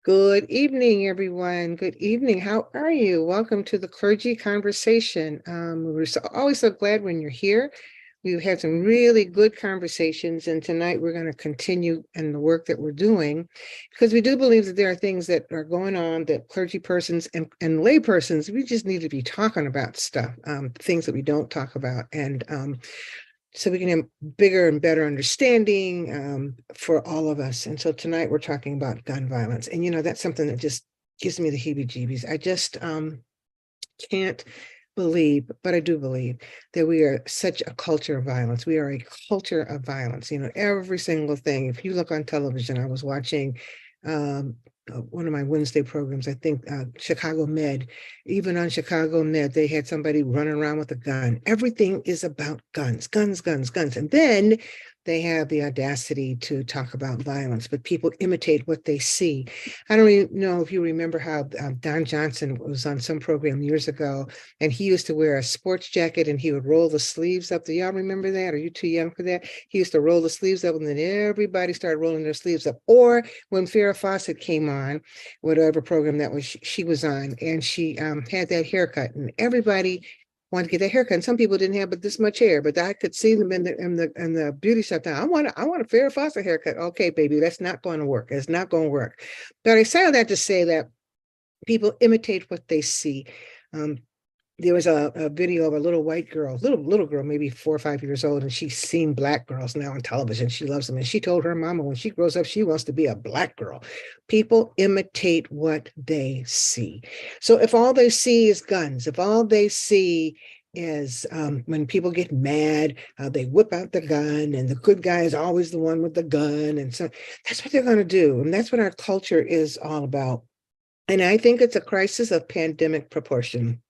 Good evening, everyone. Good evening. How are you? Welcome to the Clergy Conversation. Always so glad when you're here. We've had some really good conversations, and tonight we're going to continue in the work that we're doing because we do believe that there are things that are going on that clergy persons and lay persons, we just need to be talking about stuff, things that we don't talk about. And so we can have bigger and better understanding for all of us. And so tonight we're talking about gun violence. And, that's something that just gives me the heebie-jeebies. I just can't believe, but I do believe that we are such a culture of violence. We are a culture of violence. Every single thing. If you look on television, I was watching one of my Wednesday programs, I think Chicago Med. Even on Chicago Med, they had somebody running around with a gun. Everything is about guns, guns, guns, guns. And then they have the audacity to talk about violence, but people imitate what they see. I don't even know if you remember how Don Johnson was on some program years ago, and he used to wear a sports jacket and he would roll the sleeves up. Do y'all remember that? Are you too young for that? He used to roll the sleeves up and then everybody started rolling their sleeves up. Or when Farrah Fawcett came on, whatever program that was she was on, and she had that haircut and everybody wanted to get that haircut. And some people didn't have but this much hair, but I could see them in the beauty shop. Now I want a Farrah Fawcett haircut. Okay, baby, that's not going to work. It's not going to work. But I say all that to say that people imitate what they see. There was a video of a little white girl, little girl, maybe 4 or 5 years old, and she's seen black girls now on television. She loves them, and she told her mama when she grows up she wants to be a black girl. People imitate what they see. So if all they see is guns, if all they see is when people get mad, they whip out the gun, and the good guy is always the one with the gun, and so that's what they're going to do, and that's what our culture is all about. And I think it's a crisis of pandemic proportion.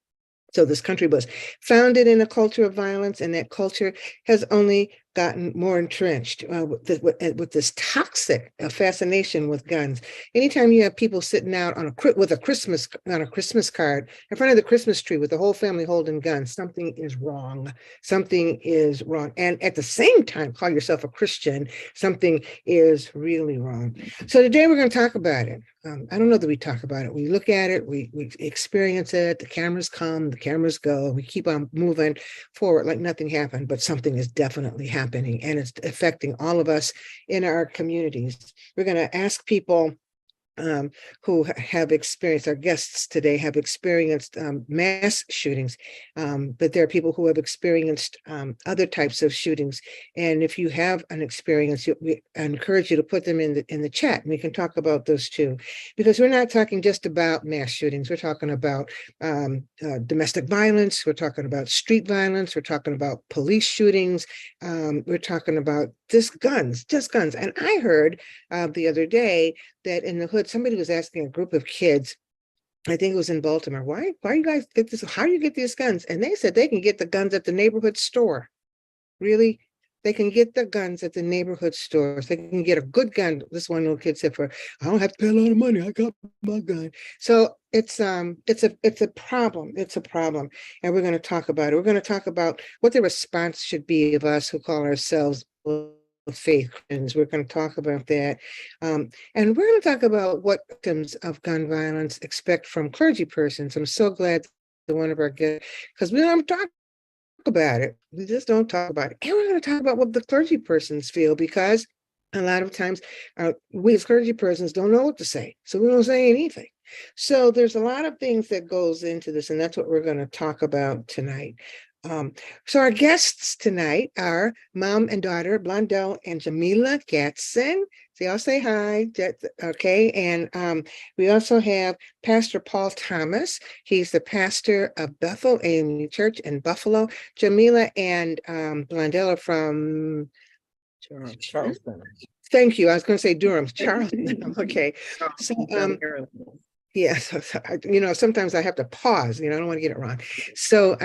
So this country was founded in a culture of violence, and that culture has only gotten more entrenched with this toxic fascination with guns. Anytime you have people sitting out with a Christmas card in front of the Christmas tree with the whole family holding guns, something is wrong. Something is wrong. And at the same time, call yourself a Christian, something is really wrong. So today we're going to talk about it. I don't know that we talk about it. We look at it, we experience it, the cameras come, the cameras go, we keep on moving forward like nothing happened, but something is definitely happening, and it's affecting all of us in our communities. We're going to ask people who have experienced, our guests today have experienced mass shootings, but there are people who have experienced other types of shootings. And if you have an experience, we encourage you to put them in the chat, and we can talk about those too, because we're not talking just about mass shootings. We're talking about domestic violence. We're talking about street violence. We're talking about police shootings. We're talking about just guns. And I heard the other day that in the hood, somebody was asking a group of kids, I think it was in Baltimore, why you guys get this? How do you get these guns? And they said they can get the guns at the neighborhood store. Really? They can get the guns at the neighborhood stores. They can get a good gun. This one little kid said, I don't have to pay a lot of money. I got my gun. So it's a problem. It's a problem. And we're going to talk about it. We're going to talk about what the response should be of us who call ourselves faith Christians. We're going to talk about that. And we're going to talk about what victims of gun violence expect from clergy persons. I'm so glad that one of our guests, because we don't talk about it. We just don't talk about it. And we're going to talk about what the clergy persons feel, because a lot of times we as clergy persons don't know what to say. So we don't say anything. So there's a lot of things that goes into this, and that's what we're going to talk about tonight. So our guests tonight are mom and daughter, Blondell and Jamila Gatson. So y'all say hi, okay? And we also have Pastor Paul Thomas. He's the pastor of Bethel AME Church in Buffalo. Jamila and Blondell are from Charleston. Thank you. I was going to say Durham, Charleston. Okay. So yeah, so sometimes I have to pause, I don't want to get it wrong. So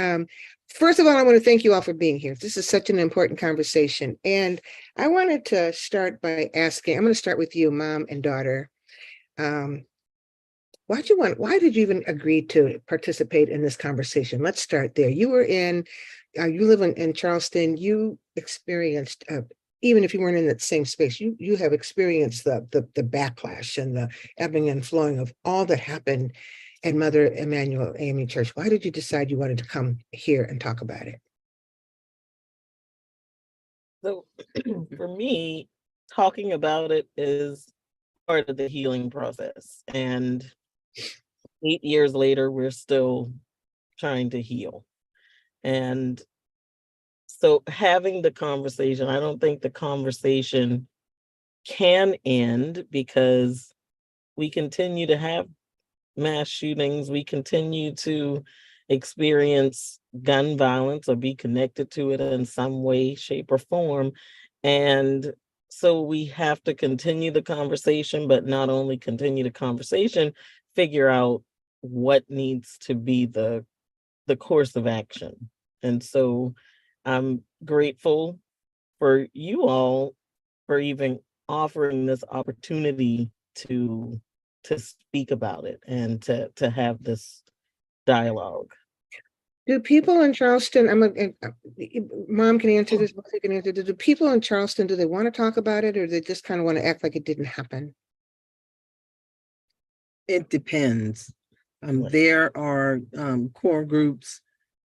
first of all, I want to thank you all for being here. This is such an important conversation. And I wanted to start by asking, I'm going to start with you, mom and daughter. Why did you even agree to participate in this conversation? Let's start there. You live in Charleston. You experienced even if you weren't in that same space, you have experienced the backlash and the ebbing and flowing of all that happened at Mother Emanuel AME Church. Why did you decide you wanted to come here and talk about it? So for me, talking about it is part of the healing process. And 8 years later, we're still trying to heal. And so having the conversation, I don't think the conversation can end because we continue to have mass shootings, we continue to experience gun violence or be connected to it in some way, shape, or form. And so we have to continue the conversation, but not only continue the conversation, figure out what needs to be the course of action. And so I'm grateful for you all for even offering this opportunity to speak about it and to have this dialogue. Do people in Charleston, Mom can answer this, Mother can answer, do people in Charleston, do they want to talk about it, or they just kind of want to act like it didn't happen? It depends. Right. There are core groups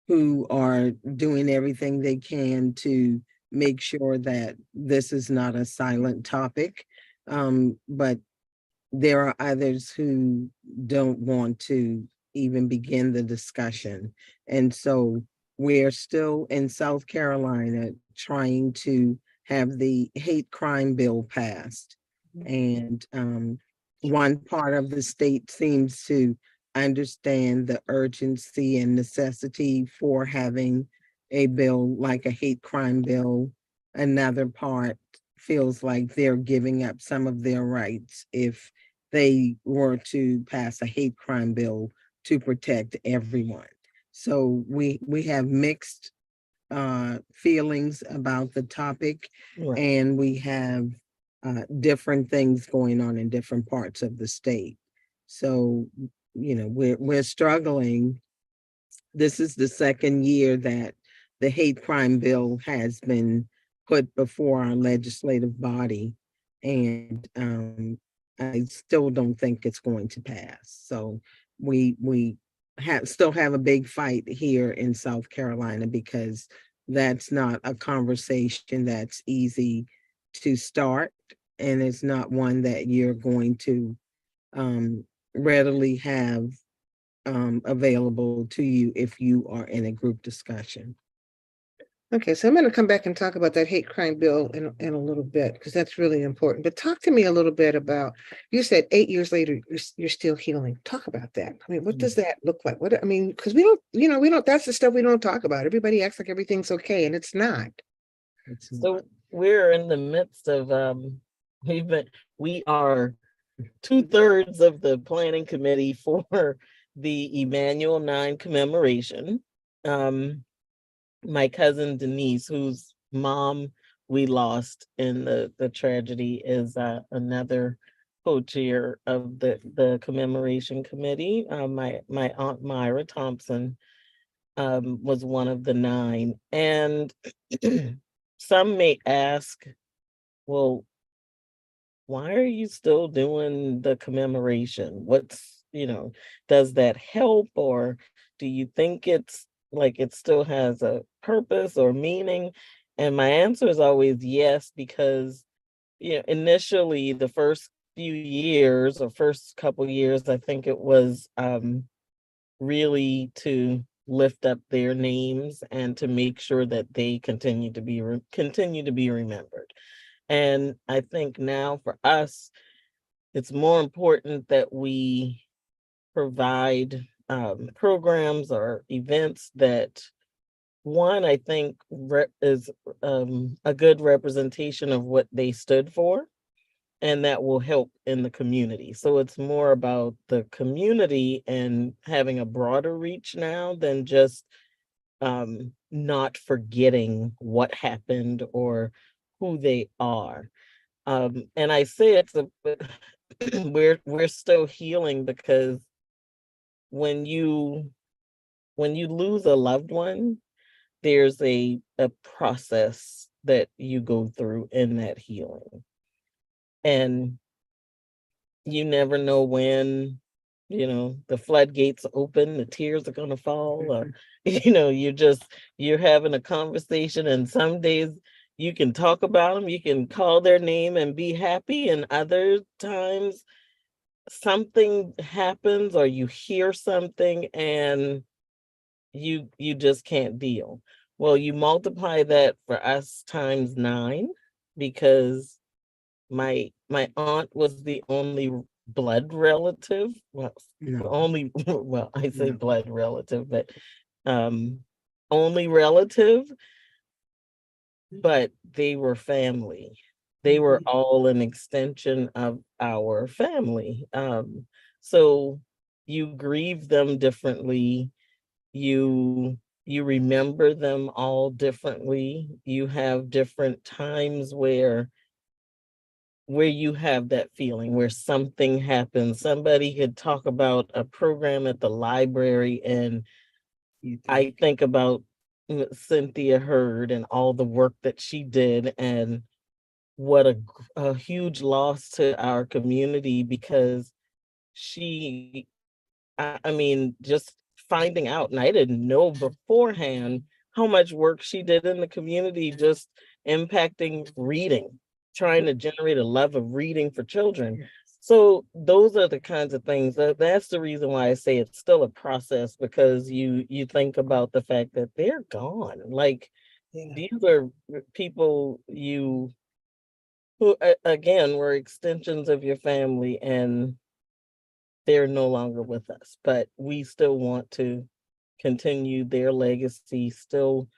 who are doing everything they can to make sure that this is not a silent topic. But there are others who don't want to even begin the discussion. And so we're still in South Carolina trying to have the hate crime bill passed. And one part of the state seems to understand the urgency and necessity for having a bill like a hate crime bill. Another part feels like they're giving up some of their rights if they were to pass a hate crime bill to protect everyone. So we have mixed feelings about the topic, Right. and we have different things going on in different parts of the state. So, we're struggling. This is the second year that the hate crime bill has been put before our legislative body, and I still don't think it's going to pass. So we still have a big fight here in South Carolina because that's not a conversation that's easy to start, and it's not one that you're going to readily have available to you if you are in a group discussion. Okay, so I'm going to come back and talk about that hate crime bill in a little bit, because that's really important. But talk to me a little bit about, you said 8 years later, you're still healing. Talk about that. I mean, what does that look like? What, I mean, because we don't, that's the stuff we don't talk about. Everybody acts like everything's okay, and it's not. So we're in the midst of we are 2/3 of the planning committee for the Emanuel 9 commemoration. My cousin Denise, whose mom we lost in the tragedy, is another co-chair of the commemoration committee. My aunt Myra Thompson was one of the 9. And some may ask, well, why are you still doing the commemoration? Does that help, or do you think it's like it still has a purpose or meaning? And my answer is always yes, because initially the first few years or first couple years, I think it was really to lift up their names and to make sure that they continue to be remembered. And I think now for us, it's more important that we provide programs or events that, one, I think is a good representation of what they stood for, and that will help in the community. So it's more about the community and having a broader reach now than just not forgetting what happened or who they are. And I say it's we're still healing, because when you lose a loved one, there's a process that you go through in that healing. And you never know when, the floodgates open, the tears are going to fall, or, you're having a conversation, and some days you can talk about them, you can call their name and be happy. And other times something happens or you hear something and you just can't deal. Well, you multiply that for us times 9, because my aunt was the only blood relative. Well, No, only well, I say No. blood relative, but only relative, but they were family. They were all an extension of our family. So you grieve them differently. You remember them all differently. You have different times where you have that feeling, where something happens. Somebody could talk about a program at the library, and I think about Cynthia Hurd and all the work that she did, and what a huge loss to our community, because she, I mean, just finding out, and I didn't know beforehand how much work she did in the community, just impacting reading, trying to generate a love of reading for children. So those are the kinds of things that's the reason why I say it's still a process, because you think about the fact that they're gone. Like, these are people who again were extensions of your family, and they're no longer with us, but we still want to continue their legacy, still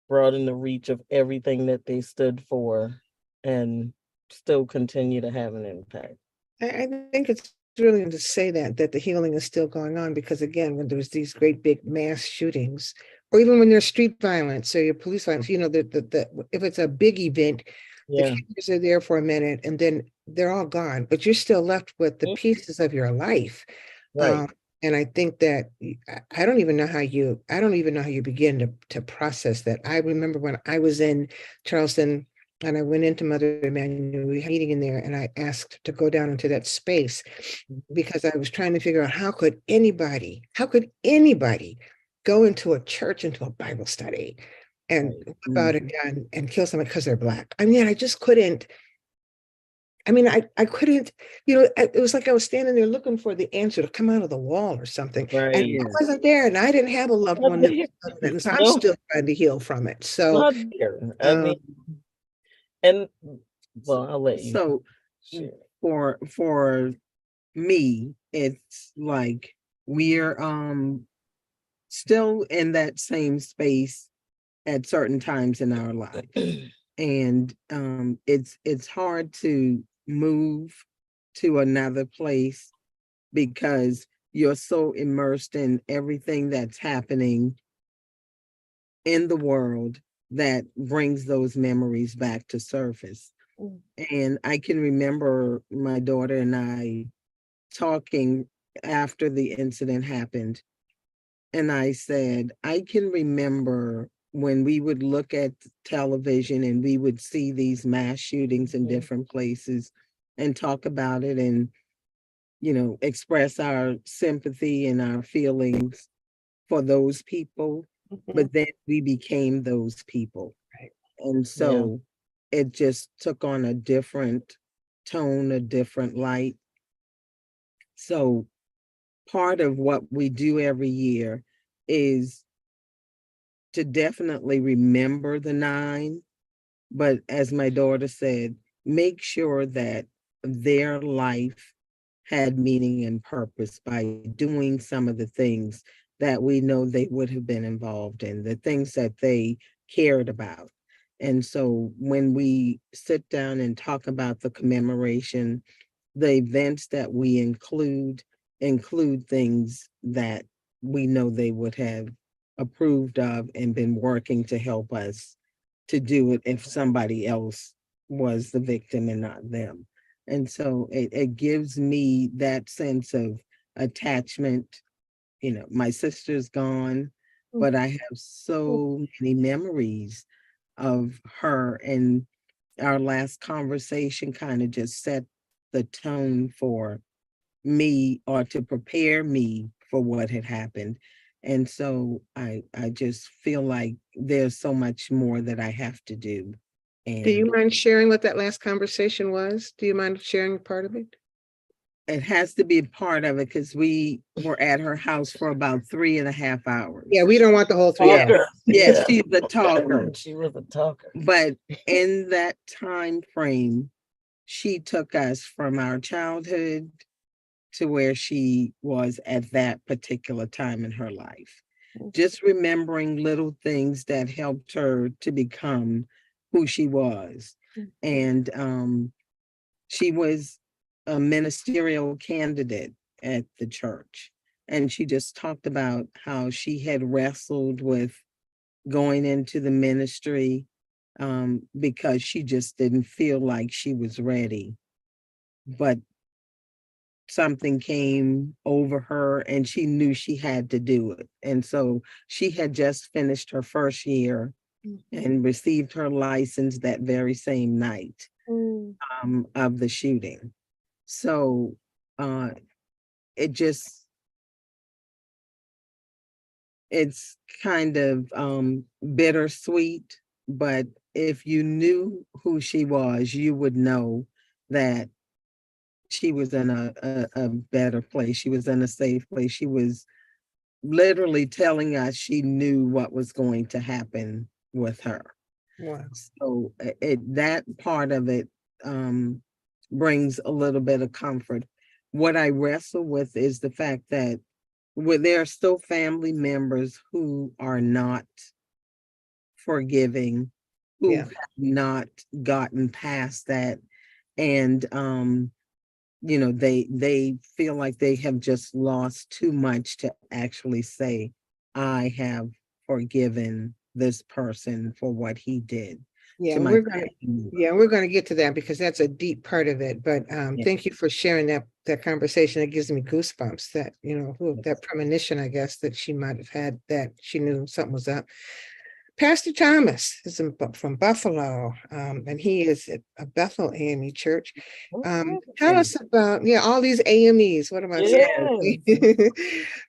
broaden the reach of everything that they stood for, and still continue to have an impact. I think it's really important to say that the healing is still going on, because again, when there's these great big mass shootings, or even when there's street violence or your police violence, if it's a big event, the Yeah. cameras are there for a minute and then they're all gone, but you're still left with the Mhm. pieces of your life. Right. And I think that I don't even know how you begin to process that. I remember when I was in Charleston and I went into Mother Emanuel, we had a meeting in there, and I asked to go down into that space because I was trying to figure out how could anybody go into a church, into a Bible study, and Right. whip out a gun and kill somebody because they're Black. I mean, I just couldn't. I mean, I couldn't, it was like I was standing there looking for the answer to come out of the wall or something. And Right. I wasn't there, and I didn't have a loved Not one that there. was doing it. So I'm No, still trying to heal from it. So, not there. I um, mean, and well, I'll let you So share. for me, it's like we're still in that same space at certain times in our life. And it's hard to move to another place because you're so immersed in everything that's happening in the world that brings those memories back to surface. And I can remember my daughter and I talking after the incident happened. And I said, I can remember when we would look at television and we would see these mass shootings in Mhm. different places and talk about it and, express our sympathy and our feelings for those people. But then we became those people. Right. And Yeah. so it just took on a different tone, a different light. So part of what we do every year is to definitely remember the 9, but as my daughter said, make sure that their life had meaning and purpose by doing some of the things that we know they would have been involved in, the things that they cared about. And so when we sit down and talk about the commemoration, the events that we include things that we know they would have approved of and been working to help us to do it if somebody else was the victim and not them. And so it gives me that sense of attachment. My sister's gone, but I have so many memories of her, and our last conversation kind of just set the tone for me, or to prepare me for what had happened. And so I just feel like there's so much more that I have to do. Do you And mind sharing what that last conversation was? Do you mind sharing part of it? it has to be a part of it because we were at her house for about 3.5 hours. Yeah, we don't want the whole 3 Yeah. hours. Yes, she's a talker. She was a talker. But in that time frame, she took us from our childhood to where she was at that particular time in her life. Just remembering little things that helped her to become who she was. And she was a ministerial candidate at the church. And she just talked about how she had wrestled with going into the ministry because she just didn't feel like she was ready. But something came over her and she knew she had to do it. And so she had just finished her first year and received her license that very same night of the shooting. So it just, it's kind of bittersweet, but if you knew who she was, you would know that she was in a better place. She was in a safe place. She was literally telling us she knew what was going to happen with her. Wow. So that part of it brings a little bit of comfort. What I wrestle with is the fact that there are still family members who are not forgiving, who Yeah. have not gotten past that. And they feel like they have just lost too much to actually say, I have forgiven this person for what he did Yeah, to my we're gonna family. we're gonna get to that because that's a deep part of it. But Yeah. thank you for sharing that conversation. It gives me goosebumps that, that premonition, I guess, that she might have had, that she knew something was up. Pastor Thomas is from Buffalo, and he is at a Bethel AME church. Tell us about, all these AMEs. What am I saying?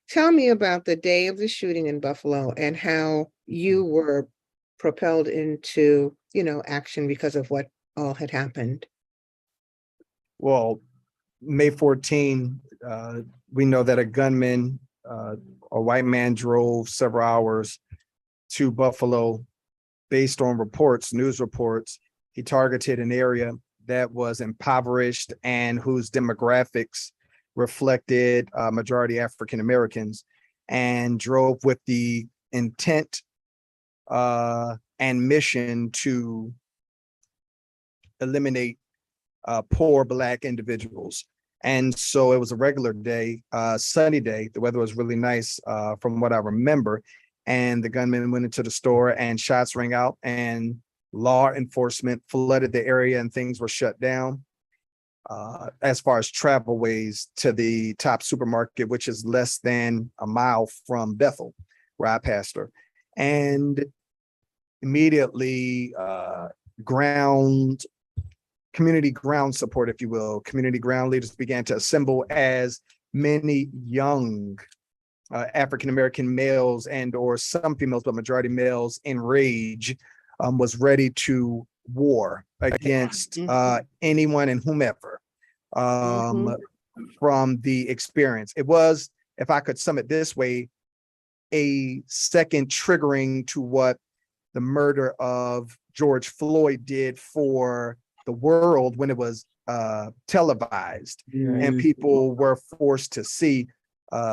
Tell me about the day of the shooting in Buffalo and how you were propelled into, action because of what all had happened. Well, May 14, we know that a gunman, a white man, drove several hours to Buffalo based on reports, news reports. He targeted an area that was impoverished and whose demographics reflected majority African Americans, and drove with the intent and mission to eliminate poor Black individuals. And so it was a regular day, sunny day. The weather was really nice from what I remember. And the gunman went into the store and shots rang out and law enforcement flooded the area and things were shut down. As far as travel ways to the top supermarket, which is less than a mile from Bethel, where I pastor. And immediately community ground support, if you will, community ground leaders began to assemble as many young African-American males and or some females, but majority males in rage was ready to war against anyone and whomever from the experience. It was, if I could sum it this way, a second triggering to what the murder of George Floyd did for the world when it was televised and people were forced to see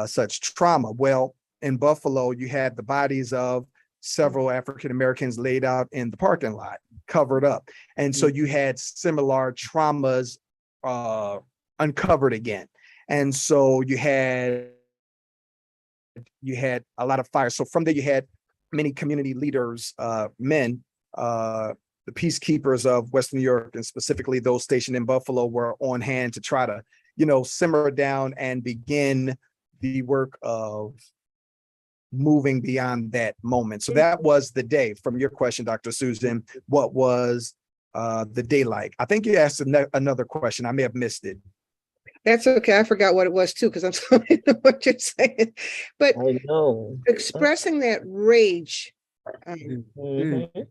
such trauma. Well, in Buffalo, you had the bodies of several African Americans laid out in the parking lot, covered up. And so you had similar traumas uncovered again. And so you had a lot of fire. So from there, you had many community leaders, men, the peacekeepers of Western New York, and specifically those stationed in Buffalo, were on hand to try to, simmer down and begin the work of moving beyond that moment. So that was the day. From your question, Dr. Susan, what was the day like? I think you asked another question. I may have missed it. That's okay. I forgot what it was too, because I'm sorry what you're saying. But I know. expressing that rage, Mhm.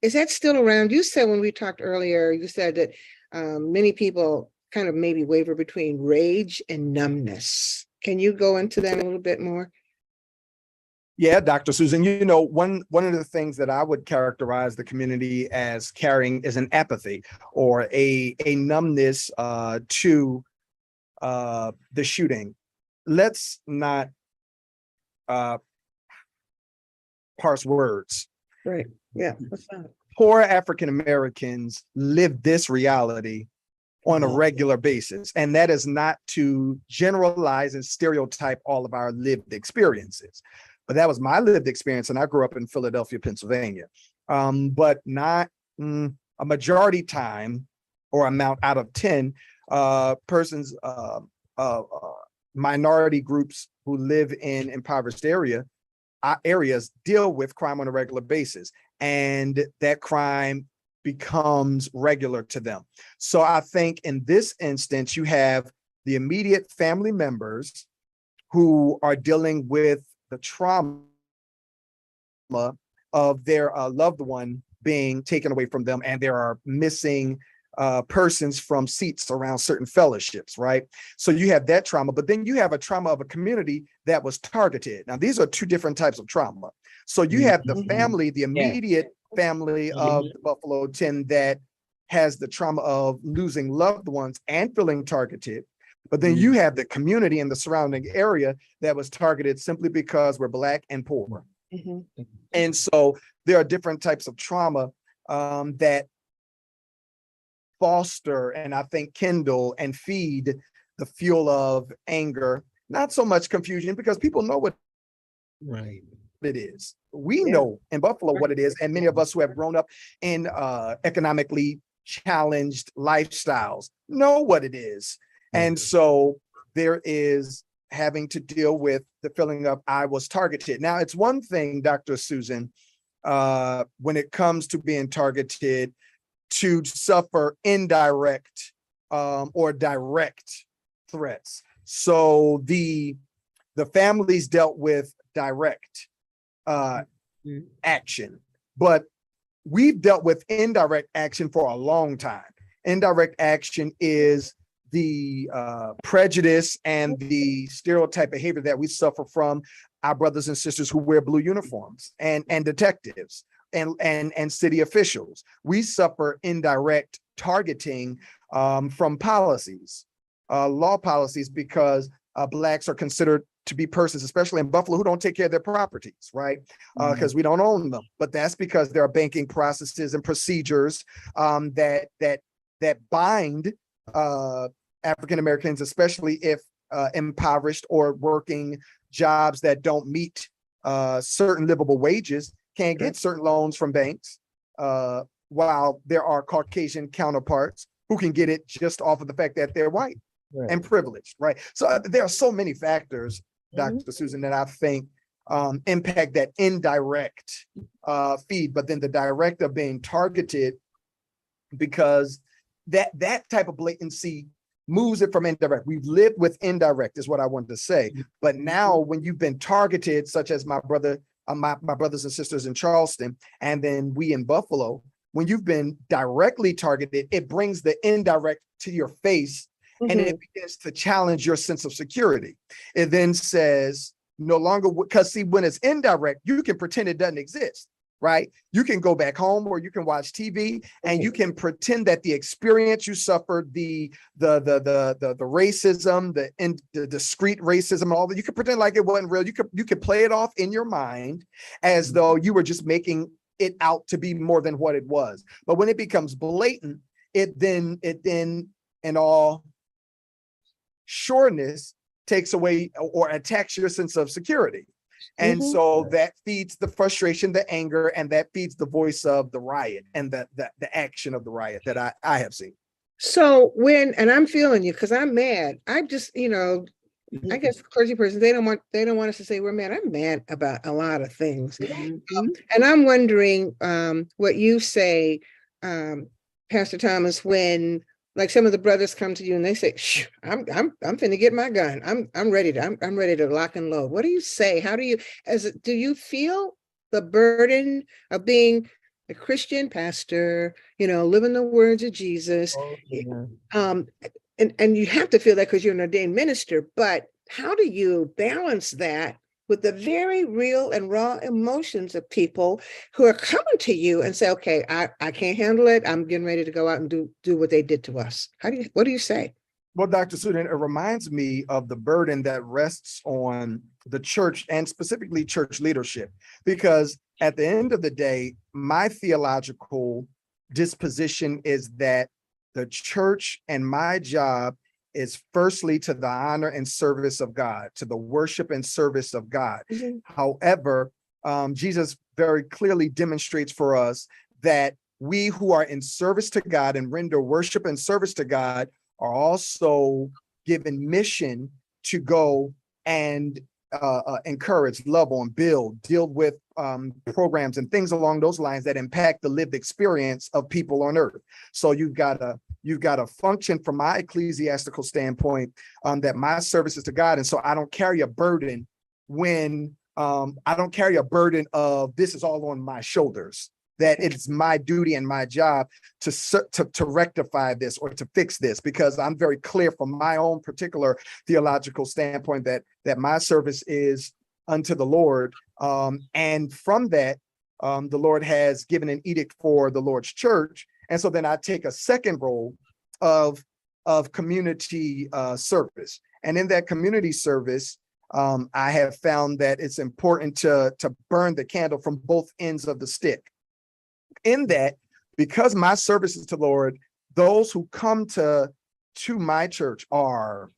is that still around? You said when we talked earlier, you said that many people kind of maybe waver between rage and numbness. Can you go into that a little bit more? Yeah, Dr. Susan, you know, one of the things that I would characterize the community as carrying is an apathy or a numbness to the shooting. Let's not parse words. Right. Yeah. What's that? Poor African Americans live this reality on a regular basis. And that is not to generalize and stereotype all of our lived experiences. But that was my lived experience. And I grew up in Philadelphia, Pennsylvania. But not a majority time or amount out of 10 persons, minority groups who live in impoverished areas deal with crime on a regular basis. And that crime becomes regular to them. So I think in this instance, you have the immediate family members who are dealing with the trauma of their loved one being taken away from them, and there are missing persons from seats around certain fellowships, right? So you have that trauma, but then you have a trauma of a community that was targeted. Now, these are two different types of trauma. So you have the family, the immediate family of the Buffalo 10 that has the trauma of losing loved ones and feeling targeted. But then you have the community in the surrounding area that was targeted simply because we're Black and poor. And so there are different types of trauma that foster and I think kindle and feed the fuel of anger, not so much confusion, because people know what it is. We know in Buffalo what it is, and many of us who have grown up in economically challenged lifestyles know what it is. And so there is having to deal with the feeling of I was targeted. Now, it's one thing, Dr. Susan, when it comes to being targeted, to suffer indirect or direct threats. So the families dealt with direct action, but we've dealt with indirect action for a long time. Indirect action is the prejudice and the stereotype behavior that we suffer from our brothers and sisters who wear blue uniforms and detectives and city officials. We suffer indirect targeting from policies, law policies, because Blacks are considered to be persons, especially in Buffalo, who don't take care of their properties, right? Because we don't own them. But that's because there are banking processes and procedures that bind African Americans, especially if impoverished or working jobs that don't meet certain livable wages, can't get certain loans from banks, while there are Caucasian counterparts who can get it just off of the fact that they're white and privileged, right? So there are so many factors, Dr. Susan, that I think impact that indirect feed, but then the direct of being targeted, because that type of blatancy moves it from indirect. We've lived with indirect is what I wanted to say. But now when you've been targeted, such as my brothers and sisters in Charleston, and then we in Buffalo, when you've been directly targeted, it brings the indirect to your face, and it begins to challenge your sense of security. It then says no longer, because see, when it's indirect, you can pretend it doesn't exist, right? You can go back home or you can watch TV and you can pretend that the experience you suffered, the racism, the discrete racism, all that, you could pretend like it wasn't real. You could play it off in your mind as though you were just making it out to be more than what it was. But when it becomes blatant, it then in all sureness takes away or attacks your sense of security. And so that feeds the frustration, the anger, and that feeds the voice of the riot and the action of the riot that I have seen. So and I'm feeling you because I'm mad. I just, I guess clergy persons, they don't want us to say we're mad. I'm mad about a lot of things. Mhm. And I'm wondering what you say, Pastor Thomas, when like some of the brothers come to you and they say, Shh, I'm finna get my gun. I'm ready to I'm ready to lock and load. What do you say? How do you do you feel the burden of being a Christian pastor, living the words of Jesus? Oh, yeah. Um, and you have to feel that because you're an ordained minister, but how do you balance that with the very real and raw emotions of people who are coming to you and say, okay, I can't handle it. I'm getting ready to go out and do what they did to us. What do you say? Well, Dr. Sudan, it reminds me of the burden that rests on the church and specifically church leadership, because at the end of the day, my theological disposition is that the church and my job is firstly to the honor and service of God, to the worship and service of God. Mhm. However, Jesus very clearly demonstrates for us that we who are in service to God and render worship and service to God are also given mission to go and encourage, love on, build, deal with programs and things along those lines that impact the lived experience of people on earth. So you've got to function from my ecclesiastical standpoint, that my service is to God. And so I don't carry a burden when I don't carry a burden of this is all on my shoulders, that it's my duty and my job to rectify this or to fix this, because I'm very clear from my own particular theological standpoint that my service is unto the Lord. And from that, the Lord has given an edict for the Lord's church. And so then I take a second role of community service. And in that community service, I have found that it's important to burn the candle from both ends of the stick. In that, because my service is to the Lord, those who come to my church are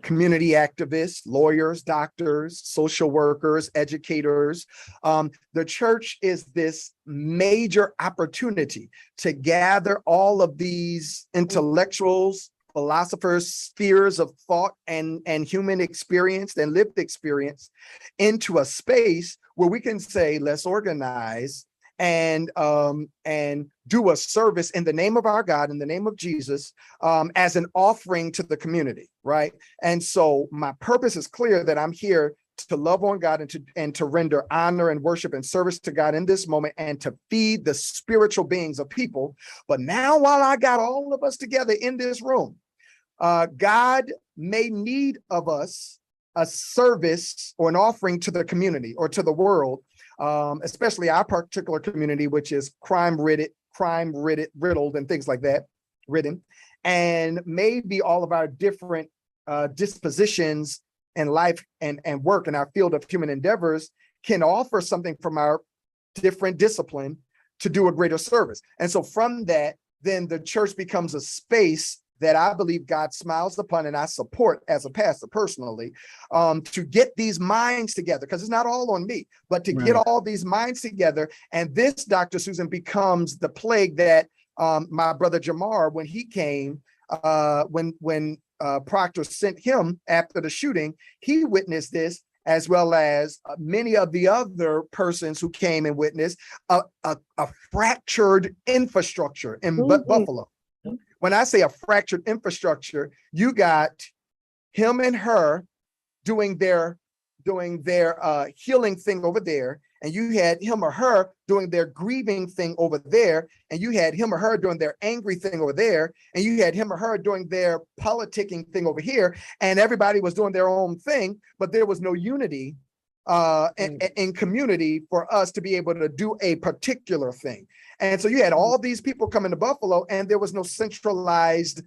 community activists, lawyers, doctors, social workers, educators. The church is this major opportunity to gather all of these intellectuals, philosophers, spheres of thought and human experience and lived experience into a space where we can say, let's organize and do a service in the name of our God, in the name of Jesus, as an offering to the community, right? And so my purpose is clear, that I'm here to love on God and to render honor and worship and service to God in this moment, and to feed the spiritual beings of people. But now, while I got all of us together in this room, God may need of us a service or an offering to the community or to the world, especially our particular community, which is crime riddled and things like that, and maybe all of our different dispositions in life and work in our field of human endeavors can offer something from our different discipline to do a greater service. And so from that, then the church becomes a space that I believe God smiles upon, and I support as a pastor personally, to get these minds together, because it's not all on me, but to get all these minds together. And this, Dr. Susan, becomes the plague that my brother Jamar, when he came, when Proctor sent him after the shooting, he witnessed this, as well as many of the other persons who came and witnessed a fractured infrastructure in Buffalo. When I say a fractured infrastructure, you got him and her doing their healing thing over there, and you had him or her doing their grieving thing over there, and you had him or her doing their angry thing over there, and you had him or her doing their politicking thing over here, and everybody was doing their own thing, but there was no unity in community for us to be able to do a particular thing. And so you had all these people coming to Buffalo, and there was no centralized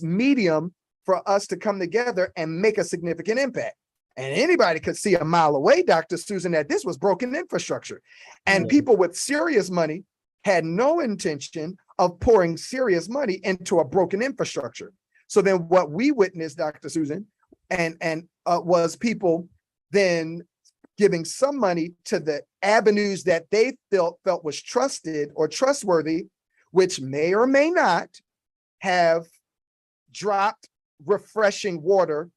medium for us to come together and make a significant impact. And anybody could see a mile away, Dr. Susan, that this was broken infrastructure. And people with serious money had no intention of pouring serious money into a broken infrastructure. So then what we witnessed, Dr. Susan, was people then giving some money to the avenues that they felt was trusted or trustworthy, which may or may not have dropped refreshing water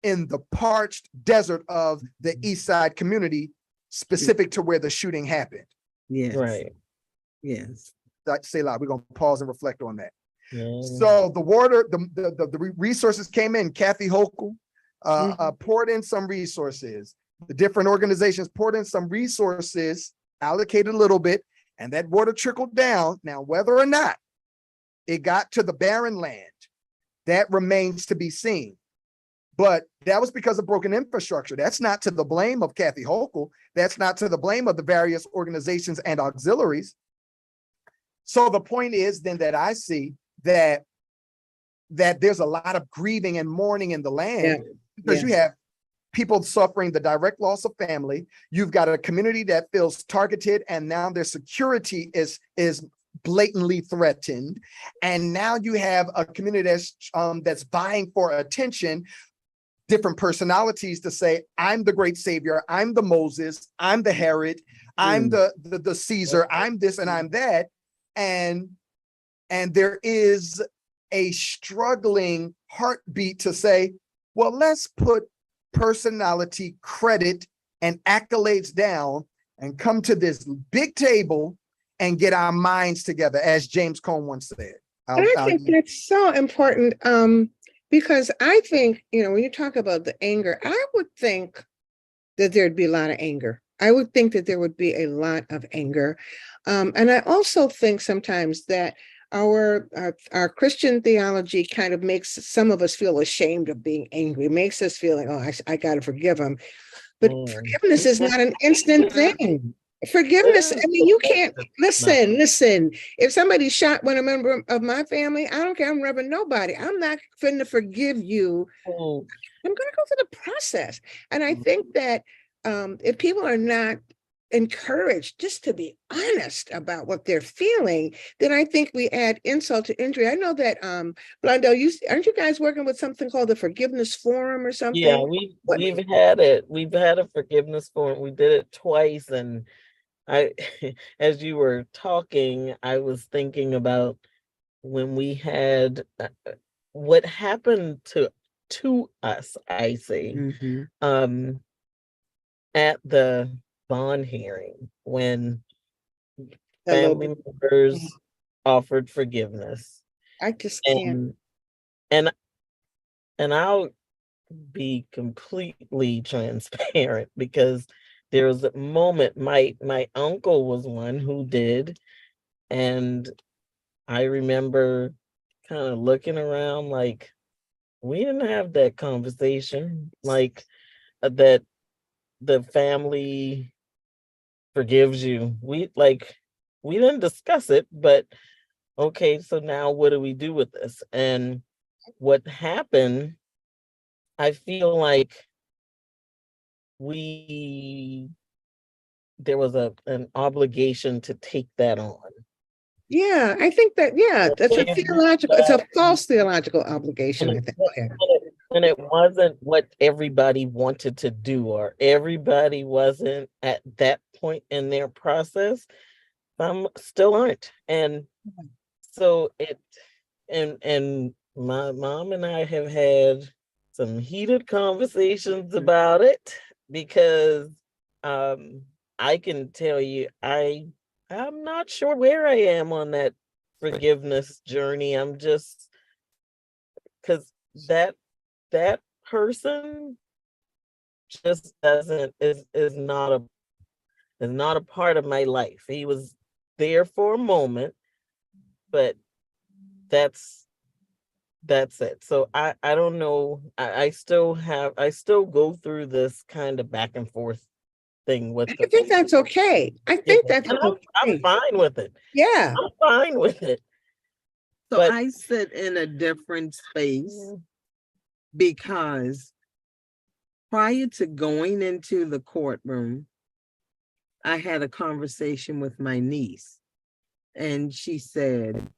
in the parched desert of the East Side community, specific to where the shooting happened. Yes. Right. Yes. Say loud. We're gonna pause and reflect on that. Yeah. So the water, the resources came in. Kathy Hochul poured in some resources. The different organizations poured in some resources, allocated a little bit, and that water trickled down. Now, whether or not it got to the barren land, that remains to be seen. But that was because of broken infrastructure. That's not to the blame of Kathy Hochul. That's not to the blame of the various organizations and auxiliaries. So the point is then that I see that there's a lot of grieving and mourning in the land, because you have people suffering the direct loss of family. You've got a community that feels targeted, and now their security is blatantly threatened. And now you have a community that's vying for attention, different personalities to say, I'm the great savior, I'm the Moses, I'm the Herod, I'm the Caesar, I'm this and I'm that. And there is a struggling heartbeat to say, well, let's put personality, credit, and accolades down and come to this big table and get our minds together, as James Cone once said. I think that's so important, because I think, when you talk about the anger, I would think that there'd be a lot of anger. I would think that there would be a lot of anger. And I also think sometimes that our Christian theology kind of makes some of us feel ashamed of being angry. It makes us feel like, oh, I got to forgive him. But forgiveness is not an instant thing. Forgiveness, I mean, you can't, listen, if somebody shot one member of my family, I don't care, I'm rubbing nobody. I'm not finna forgive you. I'm going to go through the process. And I think that if people are not encouraged just to be honest about what they're feeling, then I think we add insult to injury. I know that Blondell, aren't you guys working with something called the Forgiveness Forum or something? Yeah, we've had it. We've had a forgiveness forum. We did it twice, and I, as you were talking, I was thinking about when we had what happened to us. I see, at the bond hearing when family members offered forgiveness. I just can't. And I'll be completely transparent, because there was a moment, my uncle was one who did, and I remember kind of looking around like, we didn't have that conversation, like that the family forgives you. We didn't discuss it, but okay, so now what do we do with this? And what happened, I feel like there was an obligation to take that on. Yeah, I think that, that's it's a false theological obligation, I think. And it wasn't what everybody wanted to do, or everybody wasn't at that point in their process. Some still aren't. And so and my mom and I have had some heated conversations about it, because I can tell you, I'm not sure where I am on that forgiveness journey. I'm just, because that person just is not a part of my life. He was there for a moment, but that's it. So I don't know. I still go through this kind of back and forth thing with I think that's okay. I think that's okay. I'm fine with it. Yeah. I'm fine with it. So I sit in a different space, because prior to going into the courtroom, I had a conversation with my niece, and she said,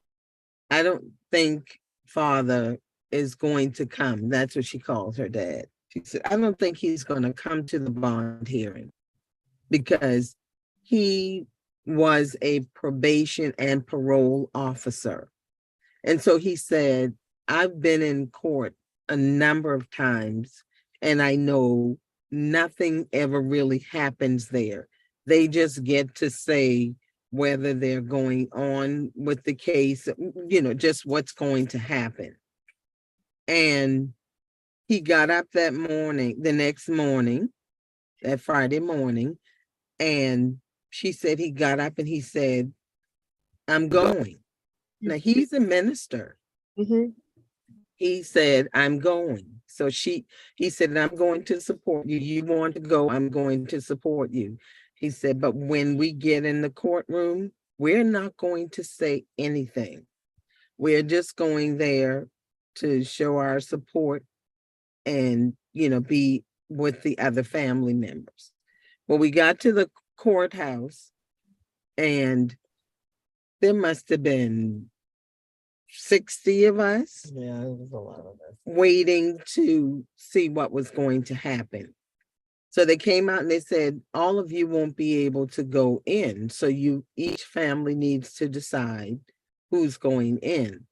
I don't think father is going to come. That's what she calls her dad. She said, I don't think he's going to come to the bond hearing, because he was a probation and parole officer. And so he said, I've been in court a number of times, And I know nothing ever really happens there. They just get to say whether they're going on with the case, just what's going to happen. And he got up the next morning, that Friday morning, and she said he got up and he said, I'm going. Now he's a minister. Mhm. He said, I'm going. So he said, I'm going to support you. You want to go, I'm going to support you. He said, but when we get in the courtroom, we're not going to say anything. We're just going there to show our support and, be with the other family members. Well, we got to the courthouse and there must have been 60 of us. Yeah, it was a lot of us. Waiting to see what was going to happen. So they came out and they said, all of you won't be able to go in. So each family needs to decide who's going in.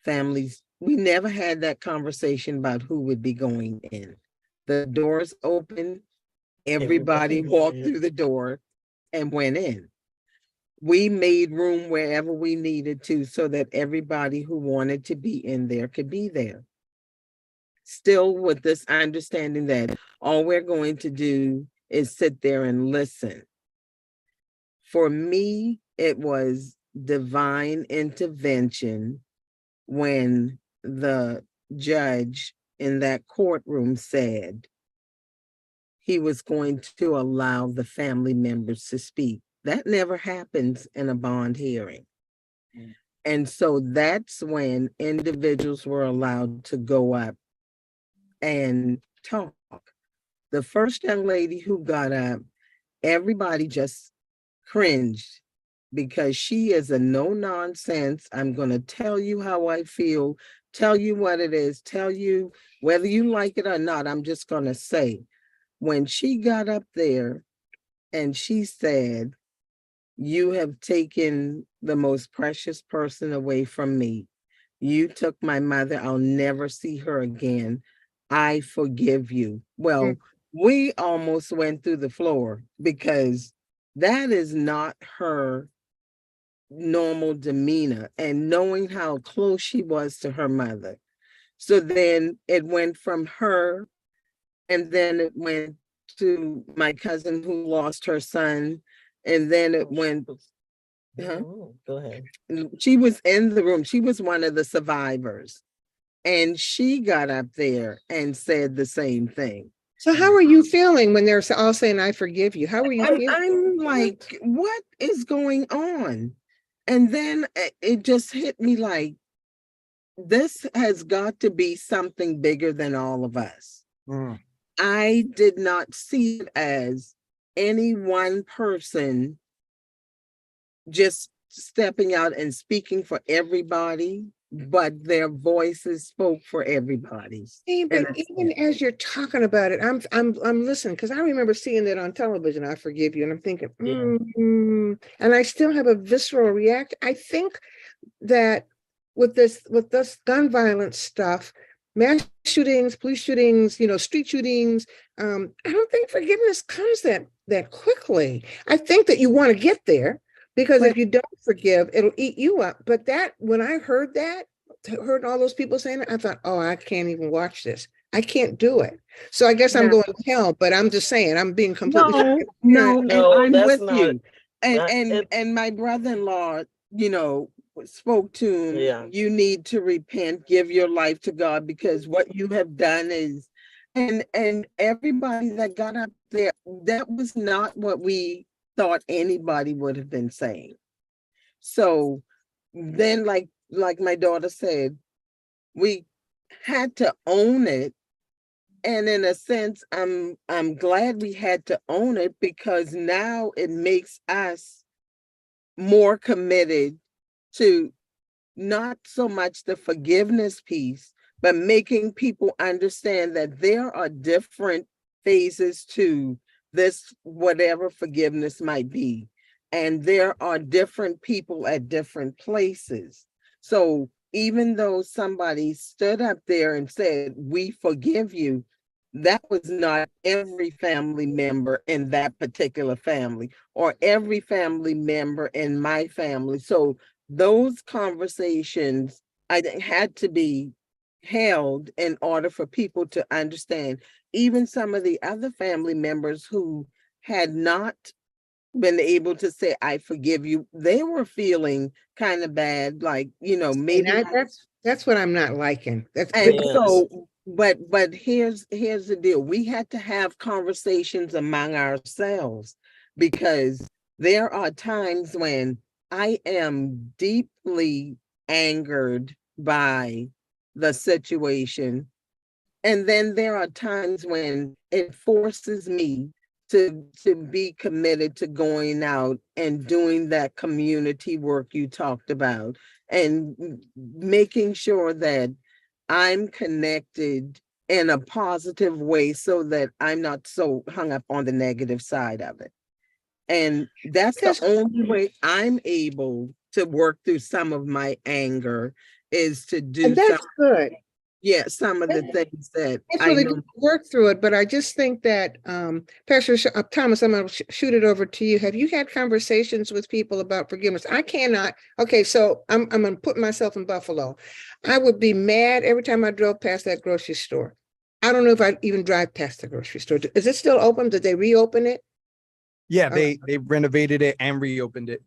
Families, we never had that conversation about who would be going in. The doors open, everybody walked through the door and went in. We made room wherever we needed to so that everybody who wanted to be in there could be there. Still with this understanding that all we're going to do is sit there and listen. For me, it was divine intervention when the judge in that courtroom said he was going to allow the family members to speak. That never happens in a bond hearing. And so that's when individuals were allowed to go up and talk. The first young lady who got up, everybody just cringed because she is a no nonsense. I'm going to tell you how I feel, tell you what it is, tell you whether you like it or not. I'm just going to say, when she got up there and she said, you have taken the most precious person away from me. You took my mother. I'll never see her again. I forgive you. Well, we almost went through the floor because that is not her normal demeanor, and knowing how close she was to her mother. So then it went from her, and then it went to my cousin who lost her son, and then it went. Go ahead. She was in the room. She was one of the survivors. And she got up there and said the same thing. So how are you feeling when they're all saying, I forgive you? How are you feeling? I'm like, what is going on? And then it just hit me like, this has got to be something bigger than all of us. I did not see it as any one person just stepping out and speaking for everybody, but their voices spoke for everybody. But even as you're talking about it, I'm listening because I remember seeing that on television. I forgive you, and I'm thinking, and I still have a visceral reaction. I think that with this gun violence stuff, mass shootings, police shootings, street shootings, I don't think forgiveness comes that quickly. I think that you want to get there. Because if you don't forgive, it'll eat you up. But when I heard all those people saying it, I thought, oh, I can't even watch this. I can't do it. So I guess I'm going to hell, but I'm just saying, I'm being completely No, and I'm with not, you. And my brother-in-law, spoke to him, you need to repent, give your life to God, because what you have done is, and everybody that got up there, that was not what we thought anybody would have been saying. So then, like my daughter said, we had to own it. And in a sense, I'm glad we had to own it, because now it makes us more committed to not so much the forgiveness piece, but making people understand that there are different phases to this, whatever forgiveness might be. And there are different people at different places. So even though somebody stood up there and said, "We forgive you," that was not every family member in that particular family or every family member in my family. So those conversations, I think, had to be held in order for people to understand. Even some of the other family members who had not been able to say, "I forgive you," they were feeling kind of bad, like, And maybe. that's what I'm not liking. That's And Yeah. so, but here's the deal. We had to have conversations among ourselves, because there are times when I am deeply angered by the situation. And then there are times when it forces me to be committed to going out and doing that community work you talked about, and making sure that I'm connected in a positive way so that I'm not so hung up on the negative side of it. And that's the because only way I'm able to work through some of my anger, is to do and that's good. some of the things that It's I really know. good to work through it, but I just think that, Pastor Thomas, I'm going to shoot it over to you. Have you had conversations with people about forgiveness? I cannot. Okay, so I'm going to put myself in Buffalo. I would be mad every time I drove past that grocery store. I don't know if I'd even drive past the grocery store. Is it still open? Did they reopen it? Yeah, Uh, they renovated it and reopened it.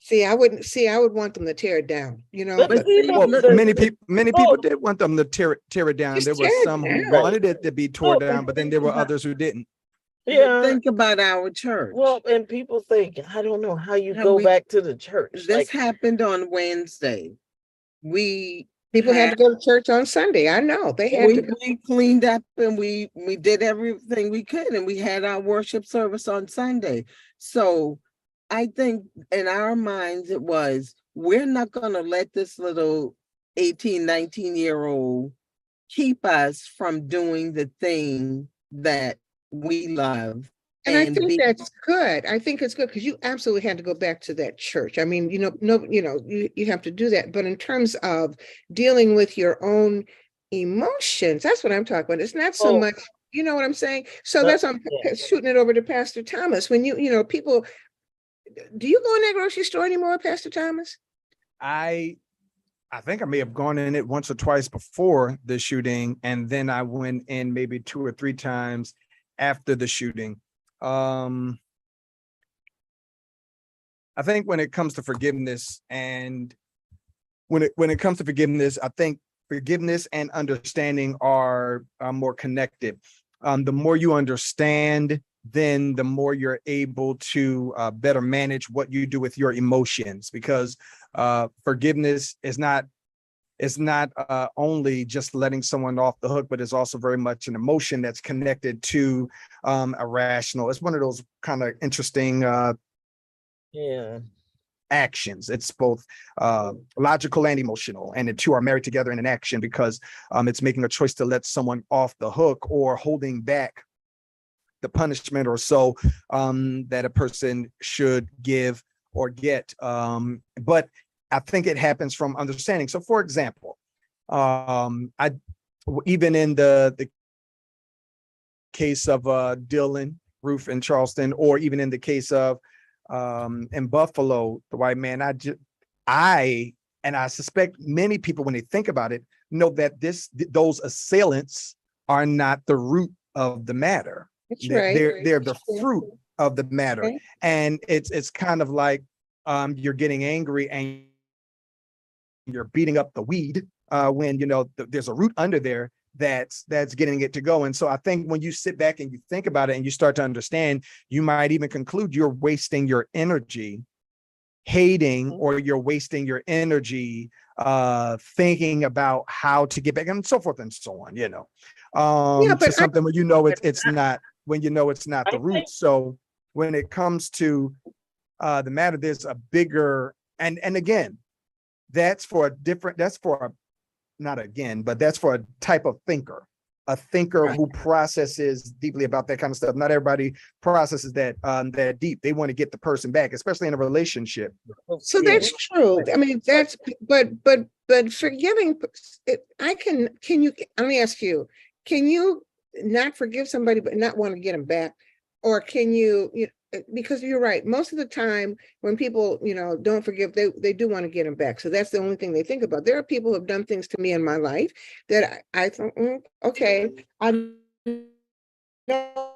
I would want them to tear it down, But But see, see, Well, many oh, people did want them to tear it down. just There were tear it some who down. wanted it to be torn down, but then there were others who didn't. yeah. think about our church. Well, and people think, I don't know how you How go we- back to the church. This Like, happened on Wednesday. We People had to go to church on Sunday. I know they had to. we cleaned up, and we did everything we could, and we had our worship service on Sunday. So I think in our minds it was, we're not going to let this little 18, 19-year-old keep us from doing the thing that we love. And I And think that's good. I think it's good because you absolutely had to go back to that church. I mean, you have to do that. But in terms of dealing with your own emotions, that's what I'm talking about. It's not so oh, much, you know what I'm saying? So but that's why I'm yeah. shooting it over to Pastor Thomas. When people, do you go in that grocery store anymore, Pastor Thomas? I think I may have gone in it once or twice before the shooting, and then I went in maybe 2 or 3 times after the shooting. I think when it comes to forgiveness, and when it comes to forgiveness, I think forgiveness and understanding are more connected. The more you understand, then the more you're able to better manage what you do with your emotions, because forgiveness is not only just letting someone off the hook, but it's also very much an emotion that's connected to a rational. It's one of those kind of interesting Yeah. actions. It's both logical and emotional, and the two are married together in an action, because it's making a choice to let someone off the hook, or holding back the punishment or so that a person should give or get. But I think it happens from understanding. So, for example, I even in the case of Dylan Roof in Charleston, or even in the case of in Buffalo, the white man, I suspect many people, when they think about it, know that those assailants are not the root of the matter. That's right. They're the fruit of the matter. Okay. And it's kind of like you're getting angry and you're beating up the weed when there's a root under there that's getting it to go. And so I think when you sit back and you think about it and you start to understand, you might even conclude you're wasting your energy hating, or you're wasting your energy thinking about how to get back, and so forth and so on, Yeah, to but something when it's not, I the root. think So when it comes to the matter, there's a bigger, and again, that's for a type of thinker. a thinker Right. who processes deeply about that kind of stuff. Not everybody processes that deep. They want to get the person back, especially in a relationship. So Yeah. that's true. I mean, that's, but forgiving, can you, let me ask you, can you not forgive somebody but not want to get them back? Or can you, because you're right, most of the time when people, don't forgive, they do want to get them back. So that's the only thing they think about. There are people who have done things to me in my life that I thought, okay, I know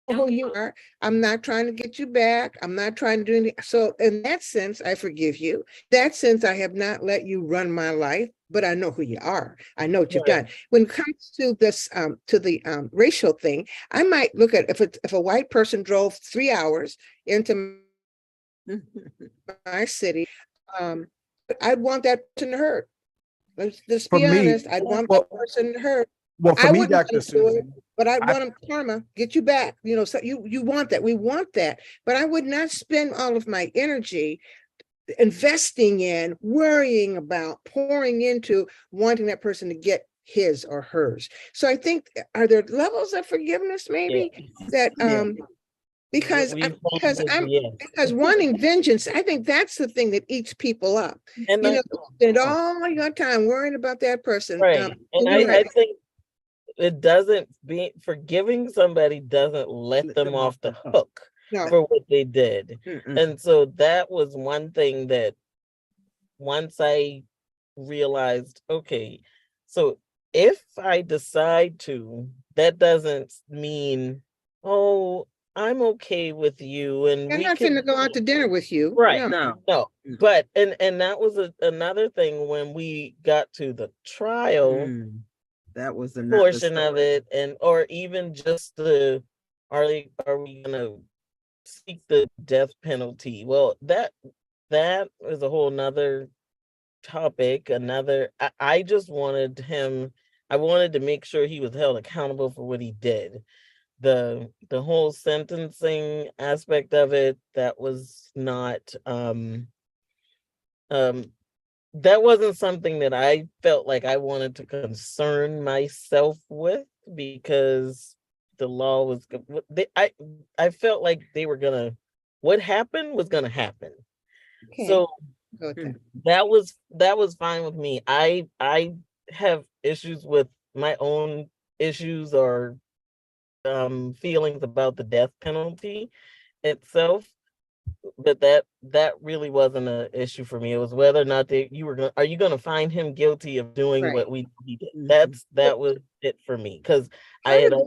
who you are. I'm not trying to get you back. I'm not trying to do anything. So in that sense, I forgive you. That sense, I have not let you run my life, but I know who you are. I know what you've Right. done. When it comes to this, to the racial thing, I might look at if a white person drove 3 hours into my city, I'd want that person to hurt. Let's For be me, honest. I'd want well, that person to hurt. well, for I me, wouldn't want Dr. to do it, Susan, but I'd I, want them karma, get you back. So you want that. We want that. But I would not spend all of my energy investing in, worrying about, pouring into wanting that person to get his or hers. So I think, are there levels of forgiveness maybe that Yeah. because We because found I'm it, yes. because wanting vengeance, I think that's the thing that eats people up. And I, Spend all your time worrying about that person. right. And You're I right. think it doesn't be forgiving somebody doesn't let them off the hook No. for what they did. Mm-mm. And so that was one thing that once I realized, okay, so if I decide to, that doesn't mean, oh, I'm okay with you and I'm we not can going to go out to dinner with you. right. No. No. But and that was another thing when we got to the trial That was another portion of it, and or even just the are we gonna seek the death penalty? Well, that is a whole nother topic. I just wanted him. I wanted to make sure he was held accountable for what he did. The whole sentencing aspect of it, that was not um that wasn't something that I felt like I wanted to concern myself with, because the law was I felt like they were gonna, what happened was gonna happen. Okay. So Go with that. that was fine with me. I have issues with my own issues or feelings about the death penalty itself, but that really wasn't an issue for me. It was whether or not are you gonna find him guilty of doing Right. what he did. Mhm. That was it for me, because I Part had of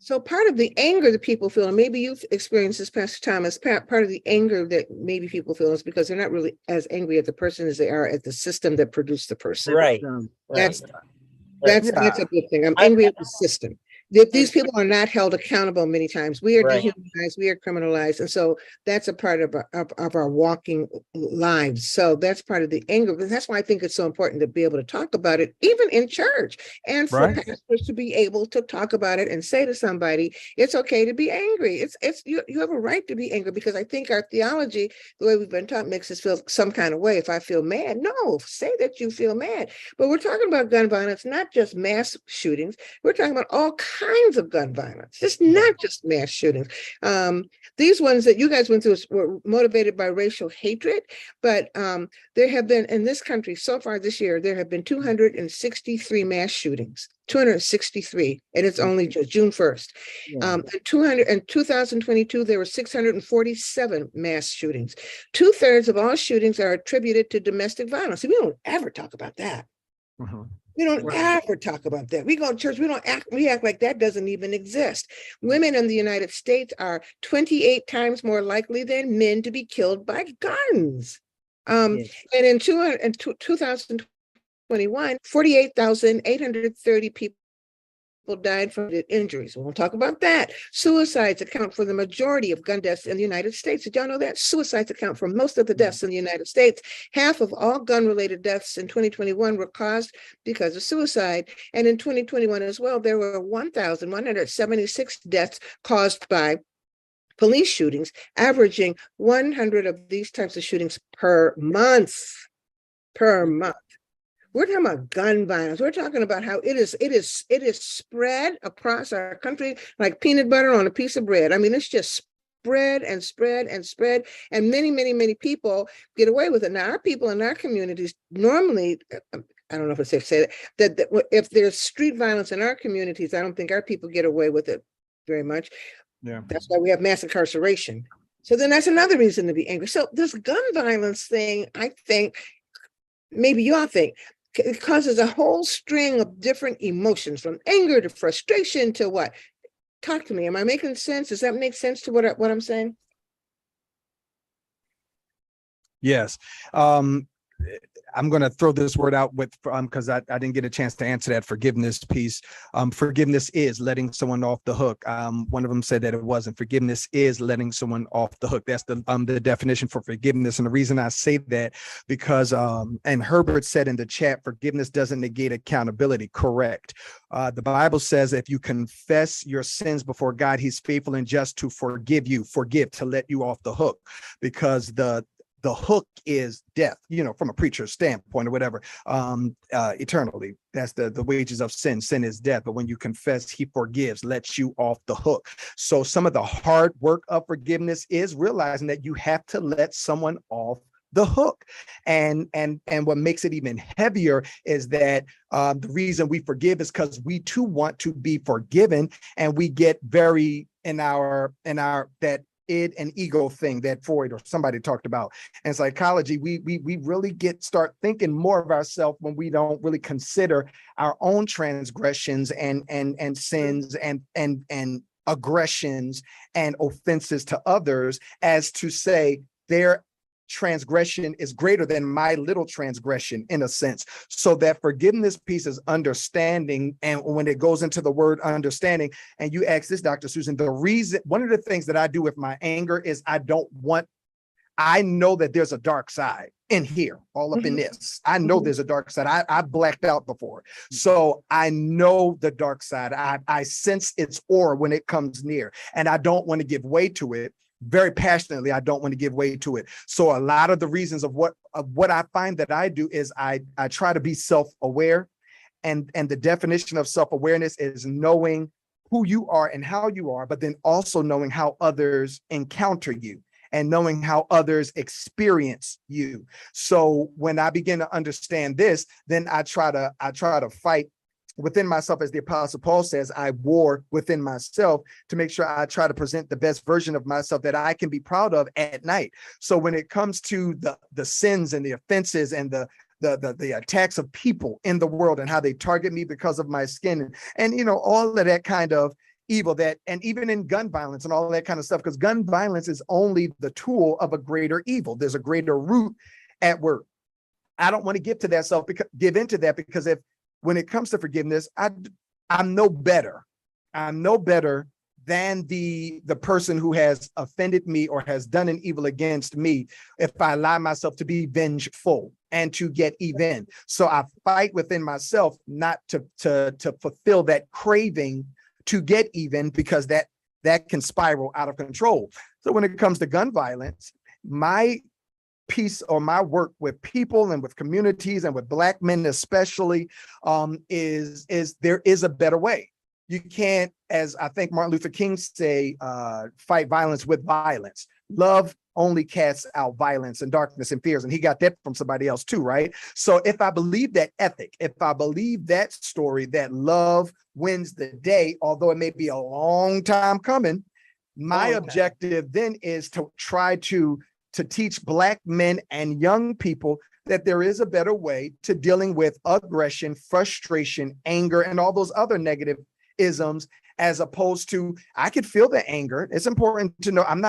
So part of the anger that people feel, and maybe you've experienced this, Pastor Thomas, part of the anger that maybe people feel is because they're not really as angry at the person as they are at the system that produced the person. right, That's right. that's Yeah. a good thing. I'm I- angry at the system. These people are not held accountable many times. We are Right. dehumanized, we are criminalized. And so that's a part of our walking lives. So that's part of the anger. But that's why I think it's so important to be able to talk about it, even in church, and for Right. pastors to be able to talk about it and say to somebody, it's okay to be angry. It's you have a right to be angry, because I think our theology, the way we've been taught, makes us feel some kind of way. If I feel mad, no, say that you feel mad. But we're talking about gun violence, not just mass shootings. We're talking about all kinds of gun violence. It's not just mass shootings. These ones that you guys went through were motivated by racial hatred, but there have been in this country so far this year, there have been 263 mass shootings. 263, and it's only just June 1st. In 2022, there were 647 mass shootings. 2/3 of all shootings are attributed to domestic violence. We don't ever talk about that. We don't ever talk about that. We go to church, we act like that doesn't even exist. Women in the United States are 28 times more likely than men to be killed by guns. And in 2021, 48,830 people died from injuries. We won't talk about that. Suicides account for the majority of gun deaths in the United States. Did y'all know that? Suicides account for most of the deaths in the United States. Half of all gun-related deaths in 2021 were caused because of suicide. And in 2021 as well, there were 1,176 deaths caused by police shootings, averaging 100 of these types of shootings per month. Per month. We're talking about gun violence. We're talking about how it is spread across our country like peanut butter on a piece of bread. I mean, it's just spread and spread and spread, and many, many, many people get away with it. Now, our people in our communities normally, I don't know if it's safe to say that if there's street violence in our communities, I don't think our people get away with it very much. Yeah. That's why we have mass incarceration. So then that's another reason to be angry. So this gun violence thing, I think, maybe you all think, it causes a whole string of different emotions, from anger to frustration to what? Talk to me. Am I making sense? Does that make sense to what I'm saying? Yes. I'm going to throw this word out with because I didn't get a chance to answer that forgiveness piece. Forgiveness is letting someone off the hook. One of them said that it wasn't. Forgiveness is letting someone off the hook. That's the definition for forgiveness. And the reason I say that, because and Herbert said in the chat, forgiveness doesn't negate accountability. Correct. The Bible says if you confess your sins before God, he's faithful and just to forgive, to let you off the hook, because the hook is death, from a preacher's standpoint or whatever, eternally. That's the wages of sin. Sin is death. But when you confess, he forgives, lets you off the hook. So some of the hard work of forgiveness is realizing that you have to let someone off the hook. And what makes it even heavier is that the reason we forgive is because we too want to be forgiven, and we get very in our that id and ego thing that Freud or somebody talked about. And psychology, we really start thinking more of ourselves when we don't really consider our own transgressions and sins and aggressions and offenses to others, as to say their transgression is greater than my little transgression, in a sense. So that forgiveness piece is understanding. And when it goes into the word understanding, and you ask this, Dr. Susan, one of the things that I do with my anger is I know that there's a dark side in here, all up in this. I know there's a dark side. I blacked out before. So I know the dark side. I sense its aura when it comes near, and I don't want to give way to it. Very passionately, I don't want to give way to it. So a lot of the reasons of what I find that I do is I try to be self-aware, and the definition of self-awareness is knowing who you are and how you are, but then also knowing how others encounter you and knowing how others experience you. So when I begin to understand this, then I try to fight within myself, as the Apostle Paul says. I war within myself to make sure I try to present the best version of myself that I can be proud of at night. So when it comes to the sins and the offenses and the attacks of people in the world and how they target me because of my skin and all of that kind of evil, that, and even in gun violence and all of that kind of stuff, because gun violence is only the tool of a greater evil. There's a greater root at work. I don't want to give into that, because when it comes to forgiveness, I'm no better. I'm no better than the person who has offended me or has done an evil against me, if I allow myself to be vengeful and to get even. So I fight within myself not to fulfill that craving to get even, because that can spiral out of control. So when it comes to gun violence, my piece or my work with people and with communities and with Black men especially is there is a better way. You can't, as I think Martin Luther King say, fight violence with violence. Love only casts out violence and darkness and fears. And he got that from somebody else too, right? So if I believe that ethic, if I believe that story, that love wins the day, although it may be a long time coming, my objective then is to try to teach Black men and young people that there is a better way to dealing with aggression, frustration, anger, and all those other negative isms, as opposed to, I could feel the anger. It's important to know I'm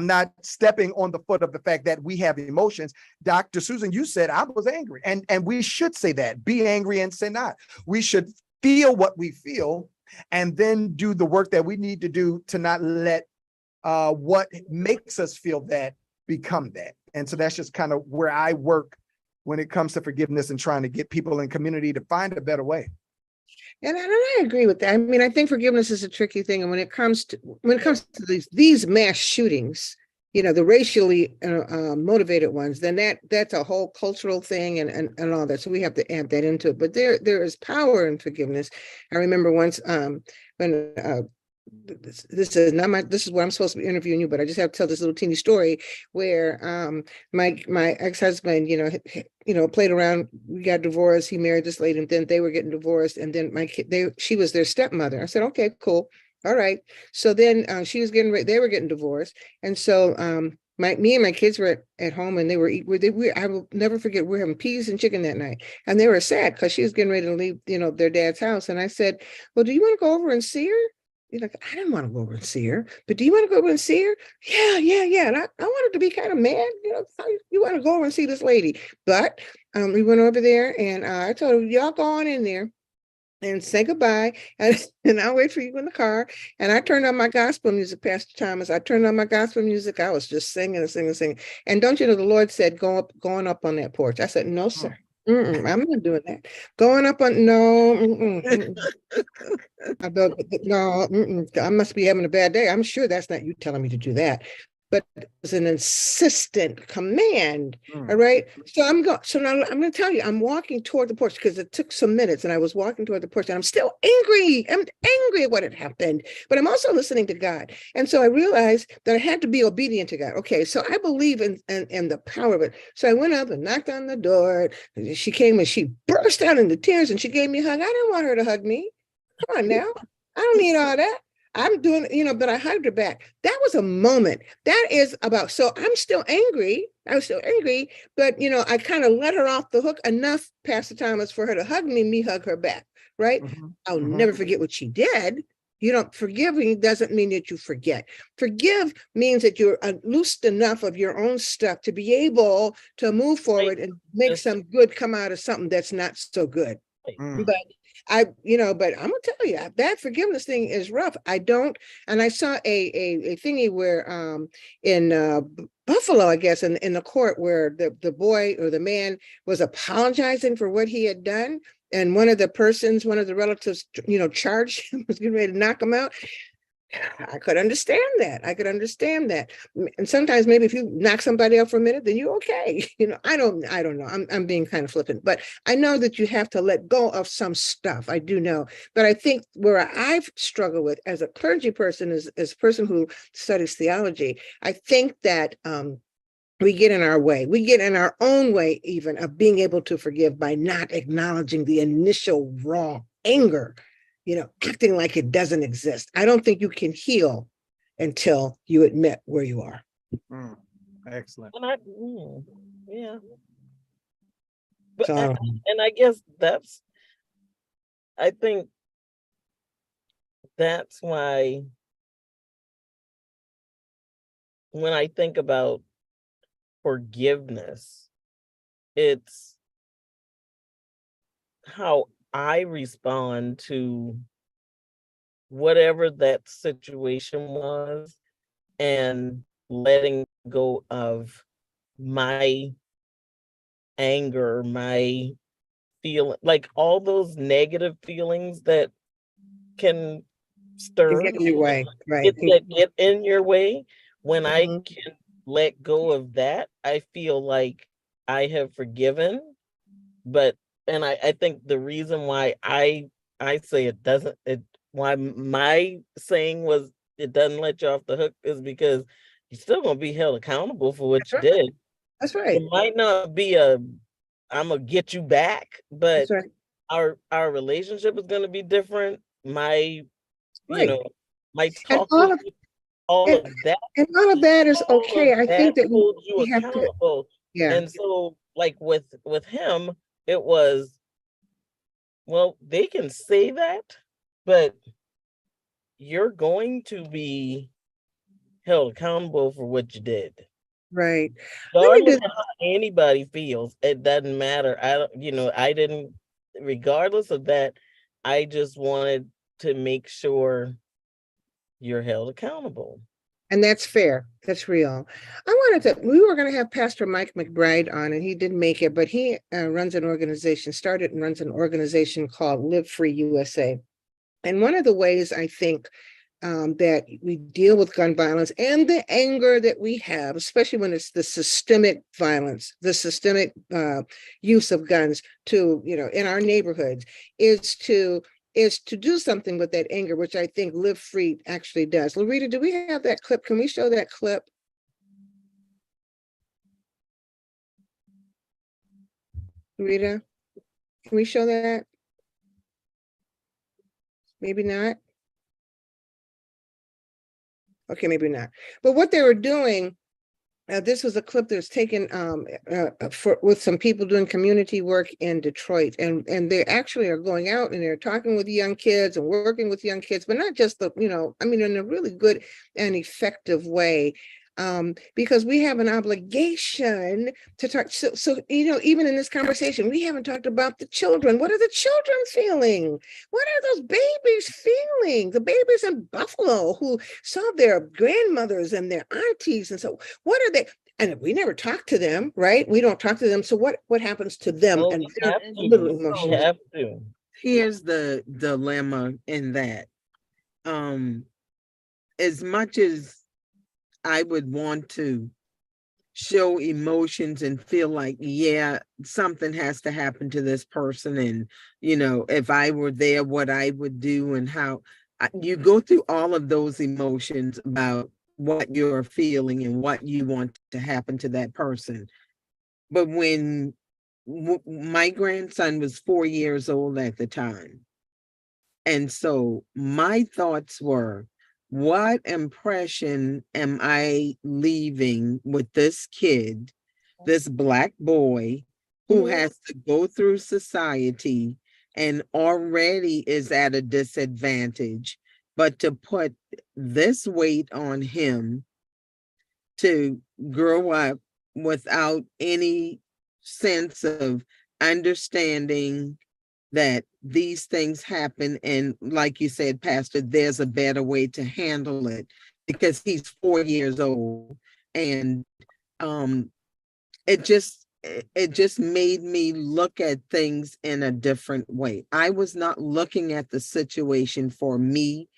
not stepping on the foot of the fact that we have emotions. Dr. Susan, you said I was angry, and we should say that. Be angry and sin not. We should feel what we feel, and then do the work that we need to do to not let what makes us feel that become that. And so that's just kind of where I work when it comes to forgiveness and trying to get people in community to find a better way. And I agree with that. I mean, I think forgiveness is a tricky thing. And when it comes to these mass shootings, the racially motivated ones, then that's a whole cultural thing and all that. So we have to add that into it. But there is power in forgiveness. I remember once when this is what I'm supposed to be interviewing you, but I just have to tell this little teeny story where my ex-husband, played around. We got divorced. He married this lady, and then they were getting divorced. And then my kid, she was their stepmother. I said, okay, cool. All right. So then she was getting ready, they were getting divorced. And so me and my kids were at home, and I will never forget, we were having peas and chicken that night. And they were sad because she was getting ready to leave, their dad's house. And I said, well, do you want to go over and see her? You're like, I didn't want to go over and see her, but do you want to go over and see her? Yeah. And I wanted to be kind of mad, you want to go over and see this lady. But we went over there, and I told her, y'all go on in there and say goodbye, and I'll wait for you in the car. And I turned on my gospel music, Pastor Thomas. I turned on my gospel music. I was just singing and singing and singing. And don't you know, the Lord said, going up on that porch. I said, no, sir. I'm not doing that. Going up on, no. No, I must be having a bad day. I'm sure that's not you telling me to do that. But it was an insistent command. All right. So now I'm going to tell you, I'm walking toward the porch because it took some minutes, and I was walking toward the porch, and I'm still angry. I'm angry at what had happened, but I'm also listening to God. And so I realized that I had to be obedient to God. Okay. So I believe in the power of it. So I went up and knocked on the door. She came, and she burst out into tears, and she gave me a hug. I didn't want her to hug me. Come on now. I don't need all that. I'm doing, but I hugged her back. That was a moment. That is about, so I'm still angry. I was still angry, but I kind of let her off the hook enough, Pastor Thomas, for her to hug me hug her back. Right. I'll never forget what she did. Forgiving doesn't mean that you forget. Forgive means that you're loosed enough of your own stuff to be able to move forward and make some good come out of something that's not so good. But but I'm gonna tell you, that forgiveness thing is rough. And I saw a thingy where in Buffalo, I guess, in the court, where the boy or the man was apologizing for what he had done, and one of the relatives, charged him, was getting ready to knock him out. I could understand that. And sometimes maybe if you knock somebody out for a minute, then you're okay. I don't know. I'm being kind of flippant, but I know that you have to let go of some stuff. I do know. But I think where I've struggled with as a clergy person, as a person who studies theology, I think that we get in our way. We get in our own way, even, of being able to forgive by not acknowledging the initial raw anger, acting like it doesn't exist. I don't think you can heal until you admit where you are. Excellent. Yeah. But, So, and I guess I think that's why when I think about forgiveness, it's how I respond to whatever that situation was, and letting go of my anger, my feeling, like all those negative feelings that can stir, get in your way, right? get in your way. When I Mhm. can let go of that, I feel like I have forgiven. And I think the reason why I say why my saying was it doesn't let you off the hook is because you're still gonna be held accountable for what you did. That's right. It might not be I'm gonna get you back, but That's right. our relationship is gonna be different. My Right. my And talk with you, all of that, all of that is all okay. of I that think that holds you we have to, accountable. yeah, And so, like with him, it was, well, they can say that, but you're going to be held accountable for what you did. right. Let me Regardless do of how anybody feels, it doesn't matter. I didn't, regardless of that, I just wanted to make sure you're held accountable. And that's fair. That's real. We were going to have Pastor Mike McBride on, and he didn't make it, but he started and runs an organization called Live Free USA. And one of the ways I think that we deal with gun violence and the anger that we have, especially when it's the systemic violence, the systemic use of guns to, in our neighborhoods, is to do something with that anger, which I think Live Free actually does. Loretta, do we have that clip? Can we show that clip? Rita, can we show that? Maybe not. Okay, maybe not. But what they were doing, this was a clip that was taken with some people doing community work in Detroit, and they actually are going out and they're talking with young kids and working with young kids, but not just in a really good and effective way. Because we have an obligation to talk. So, even in this conversation, we haven't talked about the children. What are the children feeling? What are those babies feeling? The babies in Buffalo who saw their grandmothers and their aunties. And so what are they? And we never talk to them, right? We don't talk to them. So what happens to them? Well, And we their have to. little We emotions. have to. Here's the dilemma in that. As much as I would want to show emotions and feel like, yeah, something has to happen to this person. And, if I were there, what I would do and how you go through all of those emotions about what you're feeling and what you want to happen to that person. But when my grandson was 4 years old at the time, and so my thoughts were, what impression am I leaving with this kid, this Black boy who has to go through society and already is at a disadvantage, but to put this weight on him to grow up without any sense of understanding that these things happen, and like you said, Pastor, there's a better way to handle it, because he's 4 years old. And it just made me look at things in a different way. I was not looking at the situation for me.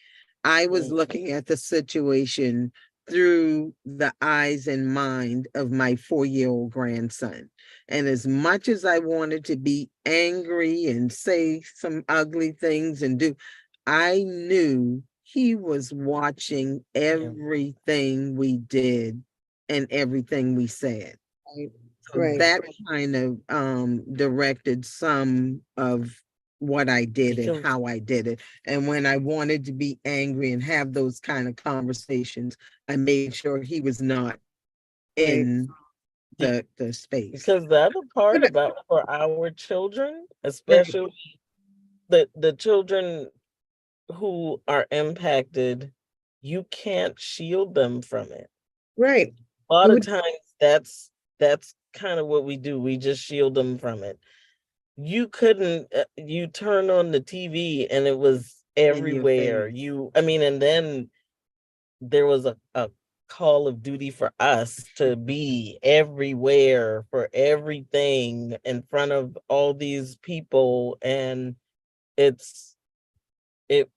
I was looking at the situation through the eyes and mind of my 4-year-old grandson. And as much as I wanted to be angry and say some ugly things and do, I knew he was watching everything we did and everything we said. So Right. that kind of directed some of what I did and how I did it. And when I wanted to be angry and have those kind of conversations, I made sure he was not in the space. Because the other part about for our children, especially the children who are impacted, you can't shield them from it. Right. A lot of times that's kind of what we do. We just shield them from it. You couldn't, you turn on the TV and it was everywhere. And then there was a call of duty for us to be everywhere for everything in front of all these people. And it's a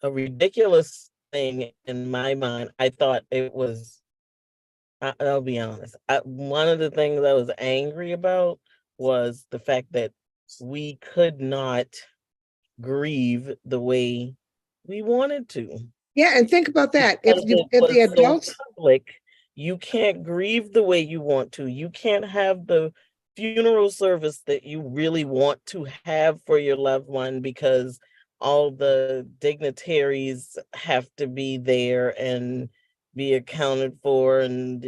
ridiculous thing in my mind. I thought it was, I'll be honest. One of the things I was angry about was the fact that we could not grieve the way we wanted to. Yeah, and think about that. Because If the adults, public, you can't grieve the way you want to. You can't have the funeral service that you really want to have for your loved one because all the dignitaries have to be there and be accounted for, and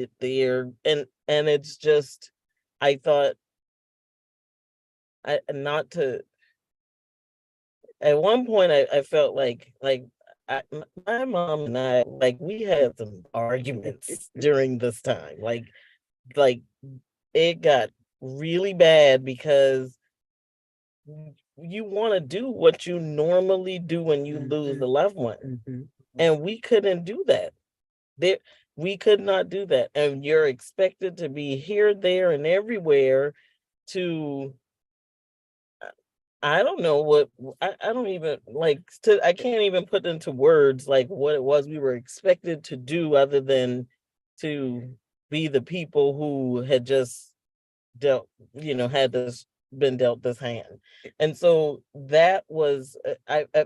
it's just, I thought, not to, at one point I felt like my mom and I, like, we had some arguments during this time, like it got really bad because you want to do what you normally do when you lose a loved one. And we couldn't do that. We could not do that. And you're expected to be here, there, and everywhere to I don't know what I don't even like to I can't even put into words like what it was we were expected to do other than to be the people who had just dealt, had this been dealt this hand. And so that was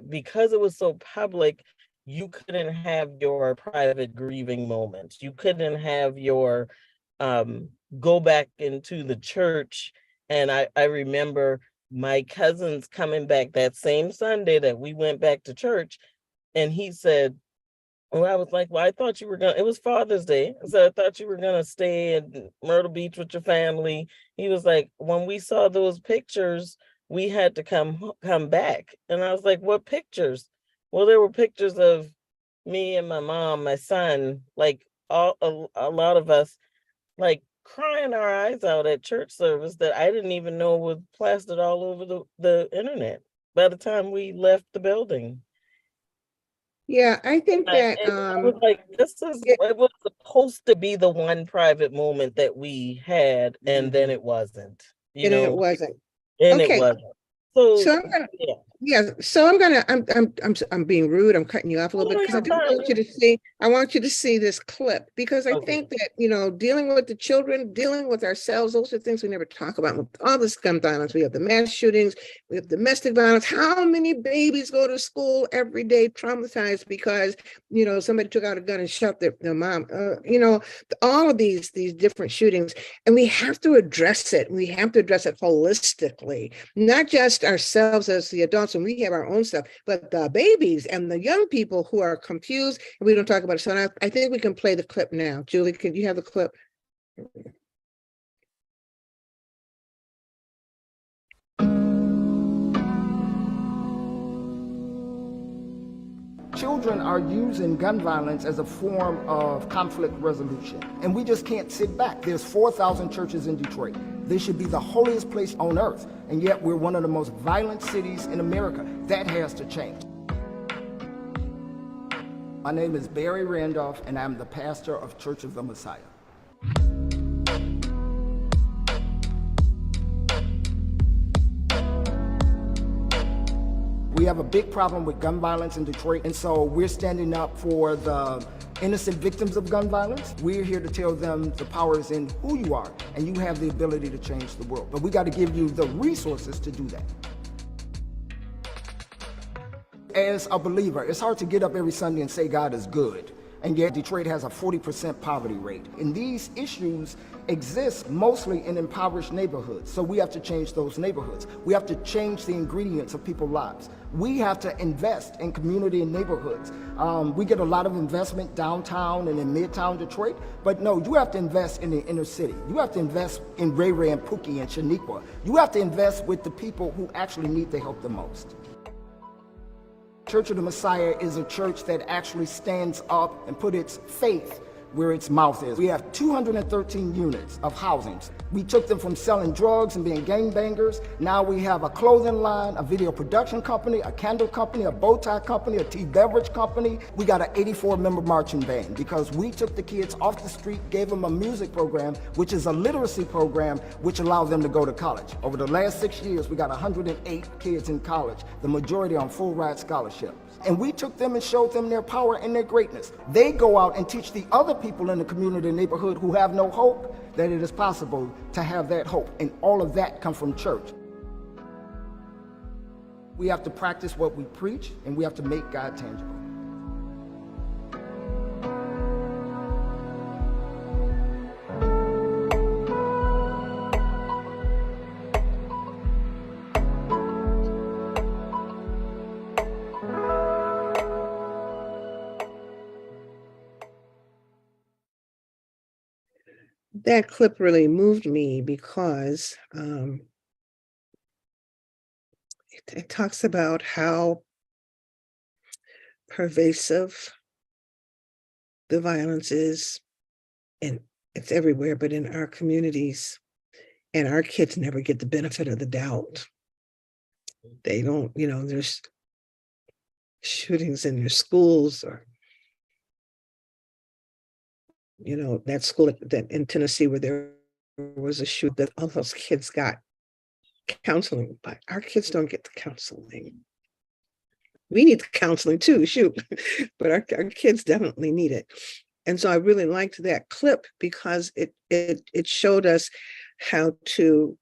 because it was so public, you couldn't have your private grieving moments. You couldn't have your um go back into the church. And I remember my cousins coming back that same Sunday that we went back to church, and he said, well, I was like, well, I thought you were gonna, it was Father's Day. So I thought you were gonna stay in Myrtle Beach with your family. He was like, when we saw those pictures, we had to come back. And I was like, what pictures? Well, there were pictures of me and my mom, my son, like a lot of us, like crying our eyes out at church service that I didn't even know was plastered all over the internet by the time we left the building. Yeah, I think that I was like, it was supposed to be the one private moment that we had, and then it wasn't, and it wasn't. and it Okay, wasn't. so So I'm gonna yeah. Yeah, so I'm being rude. I'm cutting you off a little bit No, because I you're do fine. want you to see, I want you to see this clip because I Okay. think that, dealing with the children, dealing with ourselves, those are things we never talk about. With all this gun violence, we have the mass shootings, we have domestic violence. How many babies go to school every day traumatized because, somebody took out a gun and shot their mom, all of these different shootings. And we have to address it. We have to address it holistically, not just ourselves as the adults when we have our own stuff, but the babies and the young people who are confused and we don't talk about it. So I think we can play the clip now. Julie, can you have the clip? Children are using gun violence as a form of conflict resolution, and we just can't sit back. There's 4,000 churches in Detroit. This should be the holiest place on earth, and yet we're one of the most violent cities in America. That has to change. My name is Barry Randolph, and I'm the pastor of Church of the Messiah. We have a big problem with gun violence in Detroit, and so we're standing up for the innocent victims of gun violence. We're here to tell them the power is in who you are, and you have the ability to change the world. But we got to give you the resources to do that. As a believer, it's hard to get up every Sunday and say God is good, and yet Detroit has a 40% poverty rate. And these issues exist mostly in impoverished neighborhoods, so we have to change those neighborhoods. We have to change the ingredients of people's lives. We have to invest in community and neighborhoods. We get a lot of investment downtown and in midtown Detroit, but no, you have to invest in the inner city. You have to invest in Ray Ray and Pookie and Shaniqua. You have to invest with the people who actually need the help the most. Church of the Messiah is a church that actually stands up and put its faith where its mouth is. We have 213 units of housings. We took them from selling drugs and being gangbangers. Now we have a clothing line, a video production company, a candle company, a bow tie company, a tea beverage company. We got an 84-member marching band because we took the kids off the street, gave them a music program, which is a literacy program, which allowed them to go to college. Over the last 6 years, we got 108 kids in college, the majority on full ride scholarships. And we took them and showed them their power and their greatness. They go out and teach the other people in the community and neighborhood who have no hope that it is possible to have that hope. And all of that comes from church. We have to practice what we preach, and we have to make God tangible. That clip really moved me because it talks about how pervasive the violence is, and it's everywhere, but in our communities, and our kids never get the benefit of the doubt. They don't, there's shootings in their schools, or that school that in Tennessee where there was a shoot that all those kids got counseling, but our kids don't get the counseling. We need the counseling too, shoot, but our kids definitely need it. And so I really liked that clip because it showed us how to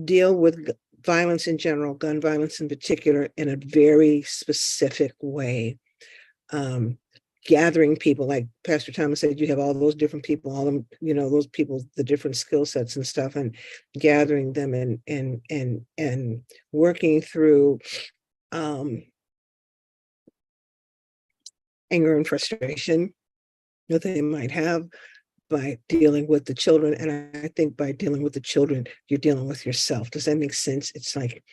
deal with violence in general, gun violence in particular, in a very specific way. Gathering people, like Pastor Thomas said, you have all those different people, all them, those people, the different skill sets and stuff, and gathering them and working through anger and frustration that they might have by dealing with the children. And I think by dealing with the children, you're dealing with yourself. Does that make sense? It's like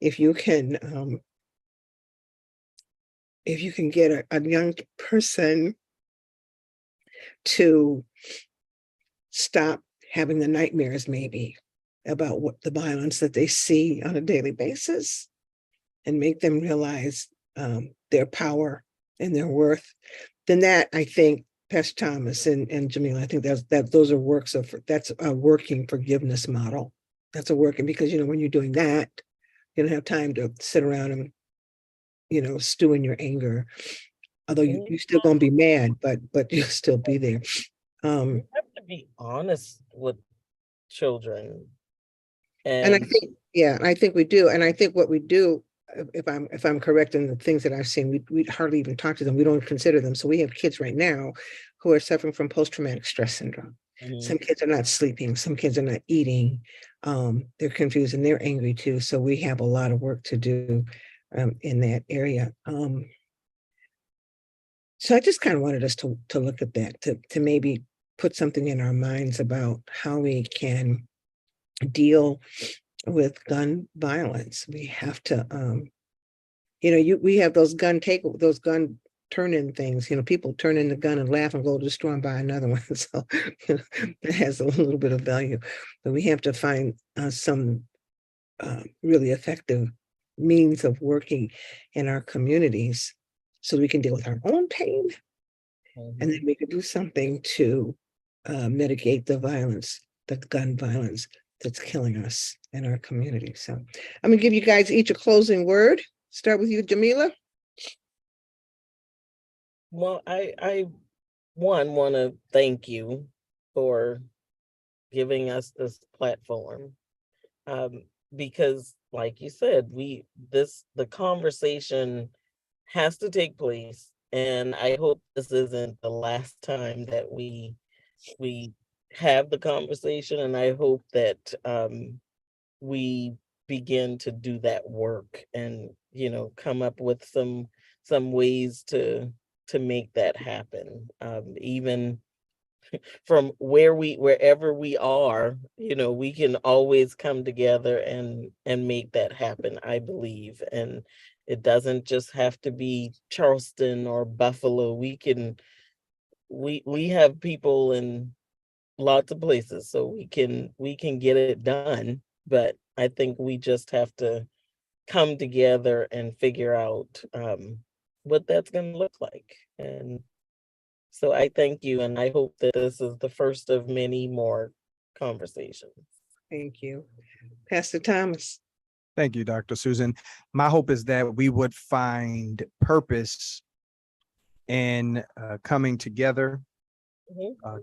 if you can get a young person to stop having the nightmares maybe about what the violence that they see on a daily basis, and make them realize their power and their worth, then that, I think, Pastor Thomas and Jamila, I think those are that's a working forgiveness model. That's a working, because when you're doing that, you don't have time to sit around and stew in your anger. Although you're still gonna be mad, but you'll still be there. You have to be honest with children. And I think we do. And I think what we do, if I'm correct in the things that I've seen, we hardly even talk to them. We don't consider them. So we have kids right now who are suffering from post-traumatic stress syndrome. Some kids are not sleeping. Some kids are not eating. They're confused and they're angry too. So we have a lot of work to do in that area. So I just kind of wanted us to look at that, to maybe put something in our minds about how we can deal with gun violence. We have to, we have those gun turn-in things. People turn in the gun and laugh and go destroy and buy another one. So it has a little bit of value, but we have to find some really effective means of working in our communities so we can deal with our own pain, and then we can do something to mitigate the violence, the gun violence that's killing us in our community. So I'm gonna give you guys each a closing word. Start with you, Jamila. Well, I want to thank you for giving us this platform, because, like you said, the conversation has to take place, and I hope this isn't the last time that we have the conversation, and I hope that we begin to do that work and come up with some ways to make that happen, even from wherever we are. We can always come together and make that happen, I believe. And it doesn't just have to be Charleston or Buffalo. We have people in lots of places, so we can get it done. But I think we just have to come together and figure out what that's going to look like. And so I thank you, and I hope that this is the first of many more conversations. Thank you. Pastor Thomas. Thank you, Dr. Susan. My hope is that we would find purpose in coming together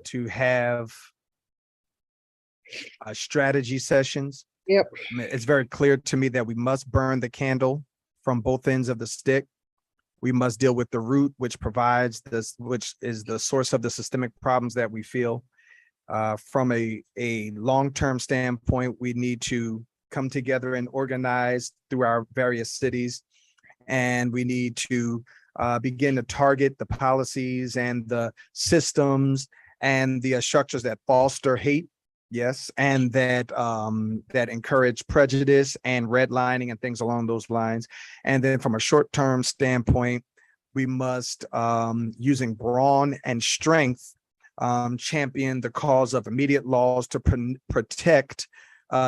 to have strategy sessions. Yep. It's very clear to me that we must burn the candle from both ends of the stick. We must deal with the root, which is the source of the systemic problems that we feel. From a long-term standpoint, we need to come together and organize through our various cities. And we need to begin to target the policies and the systems and the structures that foster hate. Yes, and that encourage prejudice and redlining and things along those lines. And then from a short-term standpoint, we must, using brawn and strength, champion the cause of immediate laws to protect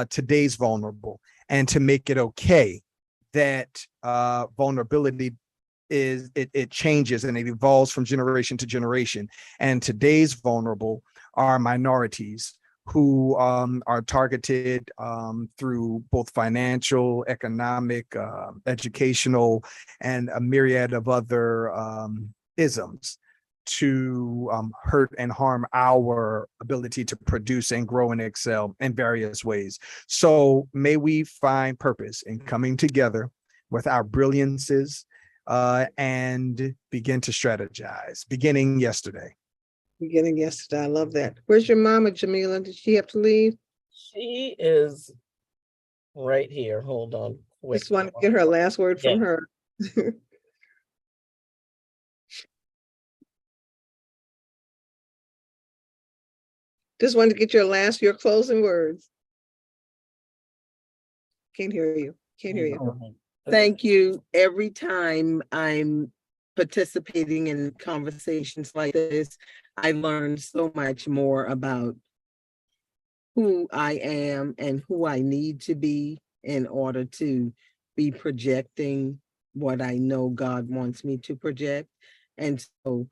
today's vulnerable, and to make it okay that vulnerability it changes and it evolves from generation to generation. And today's vulnerable are minorities who are targeted through both financial, economic, educational, and a myriad of other isms to hurt and harm our ability to produce and grow and excel in various ways. So may we find purpose in coming together with our brilliances and begin to strategize, beginning yesterday. Beginning yesterday. I love that. Where's your mama, Jamila? Did she have to leave? She is right here. Hold on. Quick. Just want to get her last word from Yeah. her. Just wanted to get your closing words. Can't hear you. Can't hear you. Thank you. Every time I'm participating in conversations like this, I learn so much more about who I am and who I need to be in order to be projecting what I know God wants me to project. And so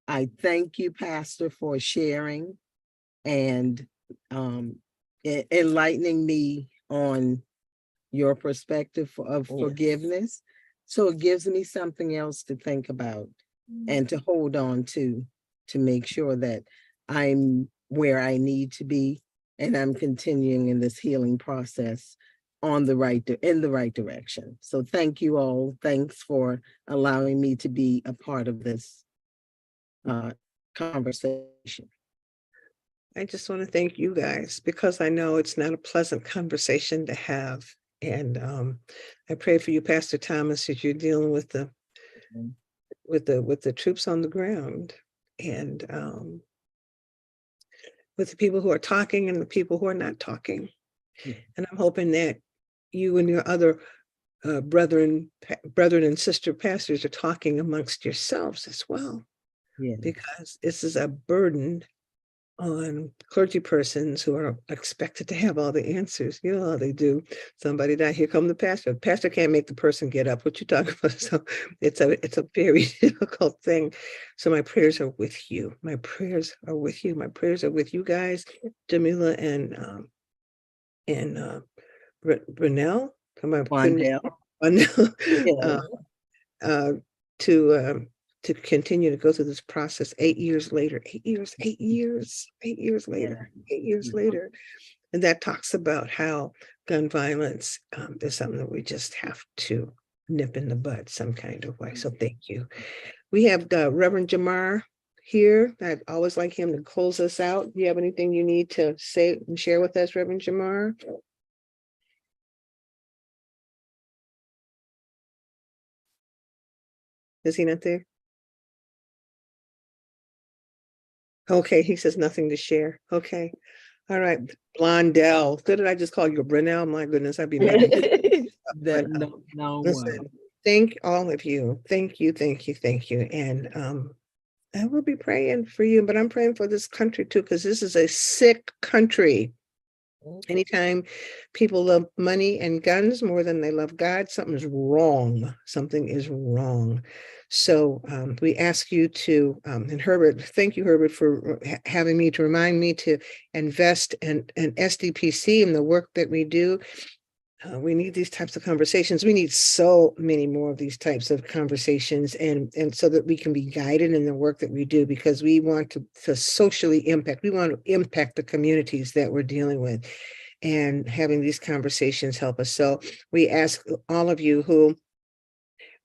I thank you, Pastor, for sharing and enlightening me on your perspective of Yes. forgiveness. So it gives me something else to think about and to hold on to make sure that I'm where I need to be and I'm continuing in this healing process in the right direction. So thank you all. Thanks for allowing me to be a part of this conversation. I just want to thank you guys because I know it's not a pleasant conversation to have. And I pray for you, Pastor Thomas, as you're dealing with the troops on the ground and with the people who are talking and the people who are not talking. And I'm hoping that you and your other brethren and sister pastors are talking amongst yourselves as well. Yeah. Because this is a burden on clergy persons who are expected to have all the answers. You know how they do. Somebody died, here come the pastor. The pastor can't make the person get up. What you talking about? So it's a very difficult thing. So my prayers are with you. My prayers are with you. My prayers are with you guys, Jamila and Brunel. To continue to go through this process 8 years later, 8 years later. And that talks about how gun violence is something that we just have to nip in the bud some kind of way. So thank you. We have Reverend Jamar here. I'd always like him to close us out. Do you have anything you need to say and share with us, Reverend Jamar? Is he not there? Okay, he says nothing to share. Okay. All right. Blondell. What did I just call you? Brunel? My goodness, I'd be making listen, thank all of you. Thank you. And I will be praying for you, but I'm praying for this country too, because this is a sick country. Anytime people love money and guns more than they love God, something is wrong. Something is wrong. So we ask you to, and Herbert, thank you, Herbert, for having me to remind me to invest in SDPC and the work that we do. We need these types of conversations. We need so many more of these types of conversations and so that we can be guided in the work that we do, because we want to socially impact. We want to impact the communities that we're dealing with, and having these conversations help us. So we ask all of you who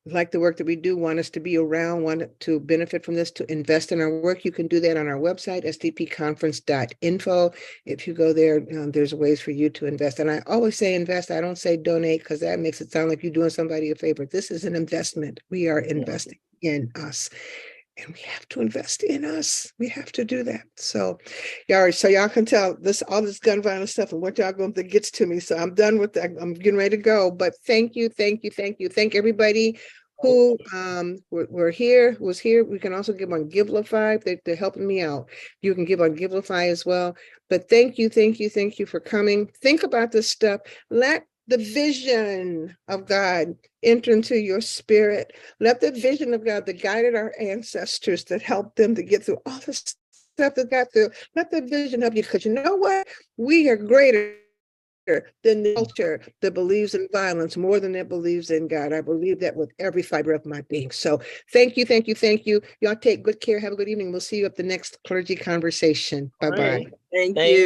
like the work that we do, want us to be around, want to benefit from this, to invest in our work. You can do that on our website, sdpconference.info. If you go there, there's ways for you to invest. And I always say invest. I don't say donate, because that makes it sound like you're doing somebody a favor. This is an investment. We are investing in us. And we have to invest in us. We have to do that. So y'all can tell all this gun violence stuff and what y'all going to gets to me. So I'm done with that. I'm getting ready to go. But thank you. Thank everybody who was here. We can also give on Givelify. They're helping me out. You can give on Givelify as well. But thank you for coming. Think about this stuff. Let the vision of God enter into your spirit. Let the vision of God that guided our ancestors, that helped them to get through all this stuff that's got to let the vision help you, because you know what? We are greater than the culture that believes in violence more than it believes in God. I believe that with every fiber of my being. So thank you, thank you, thank you. Y'all take good care. Have a good evening. We'll see you at the next Clergy Conversation. All Bye-bye. right. Thank Thank you.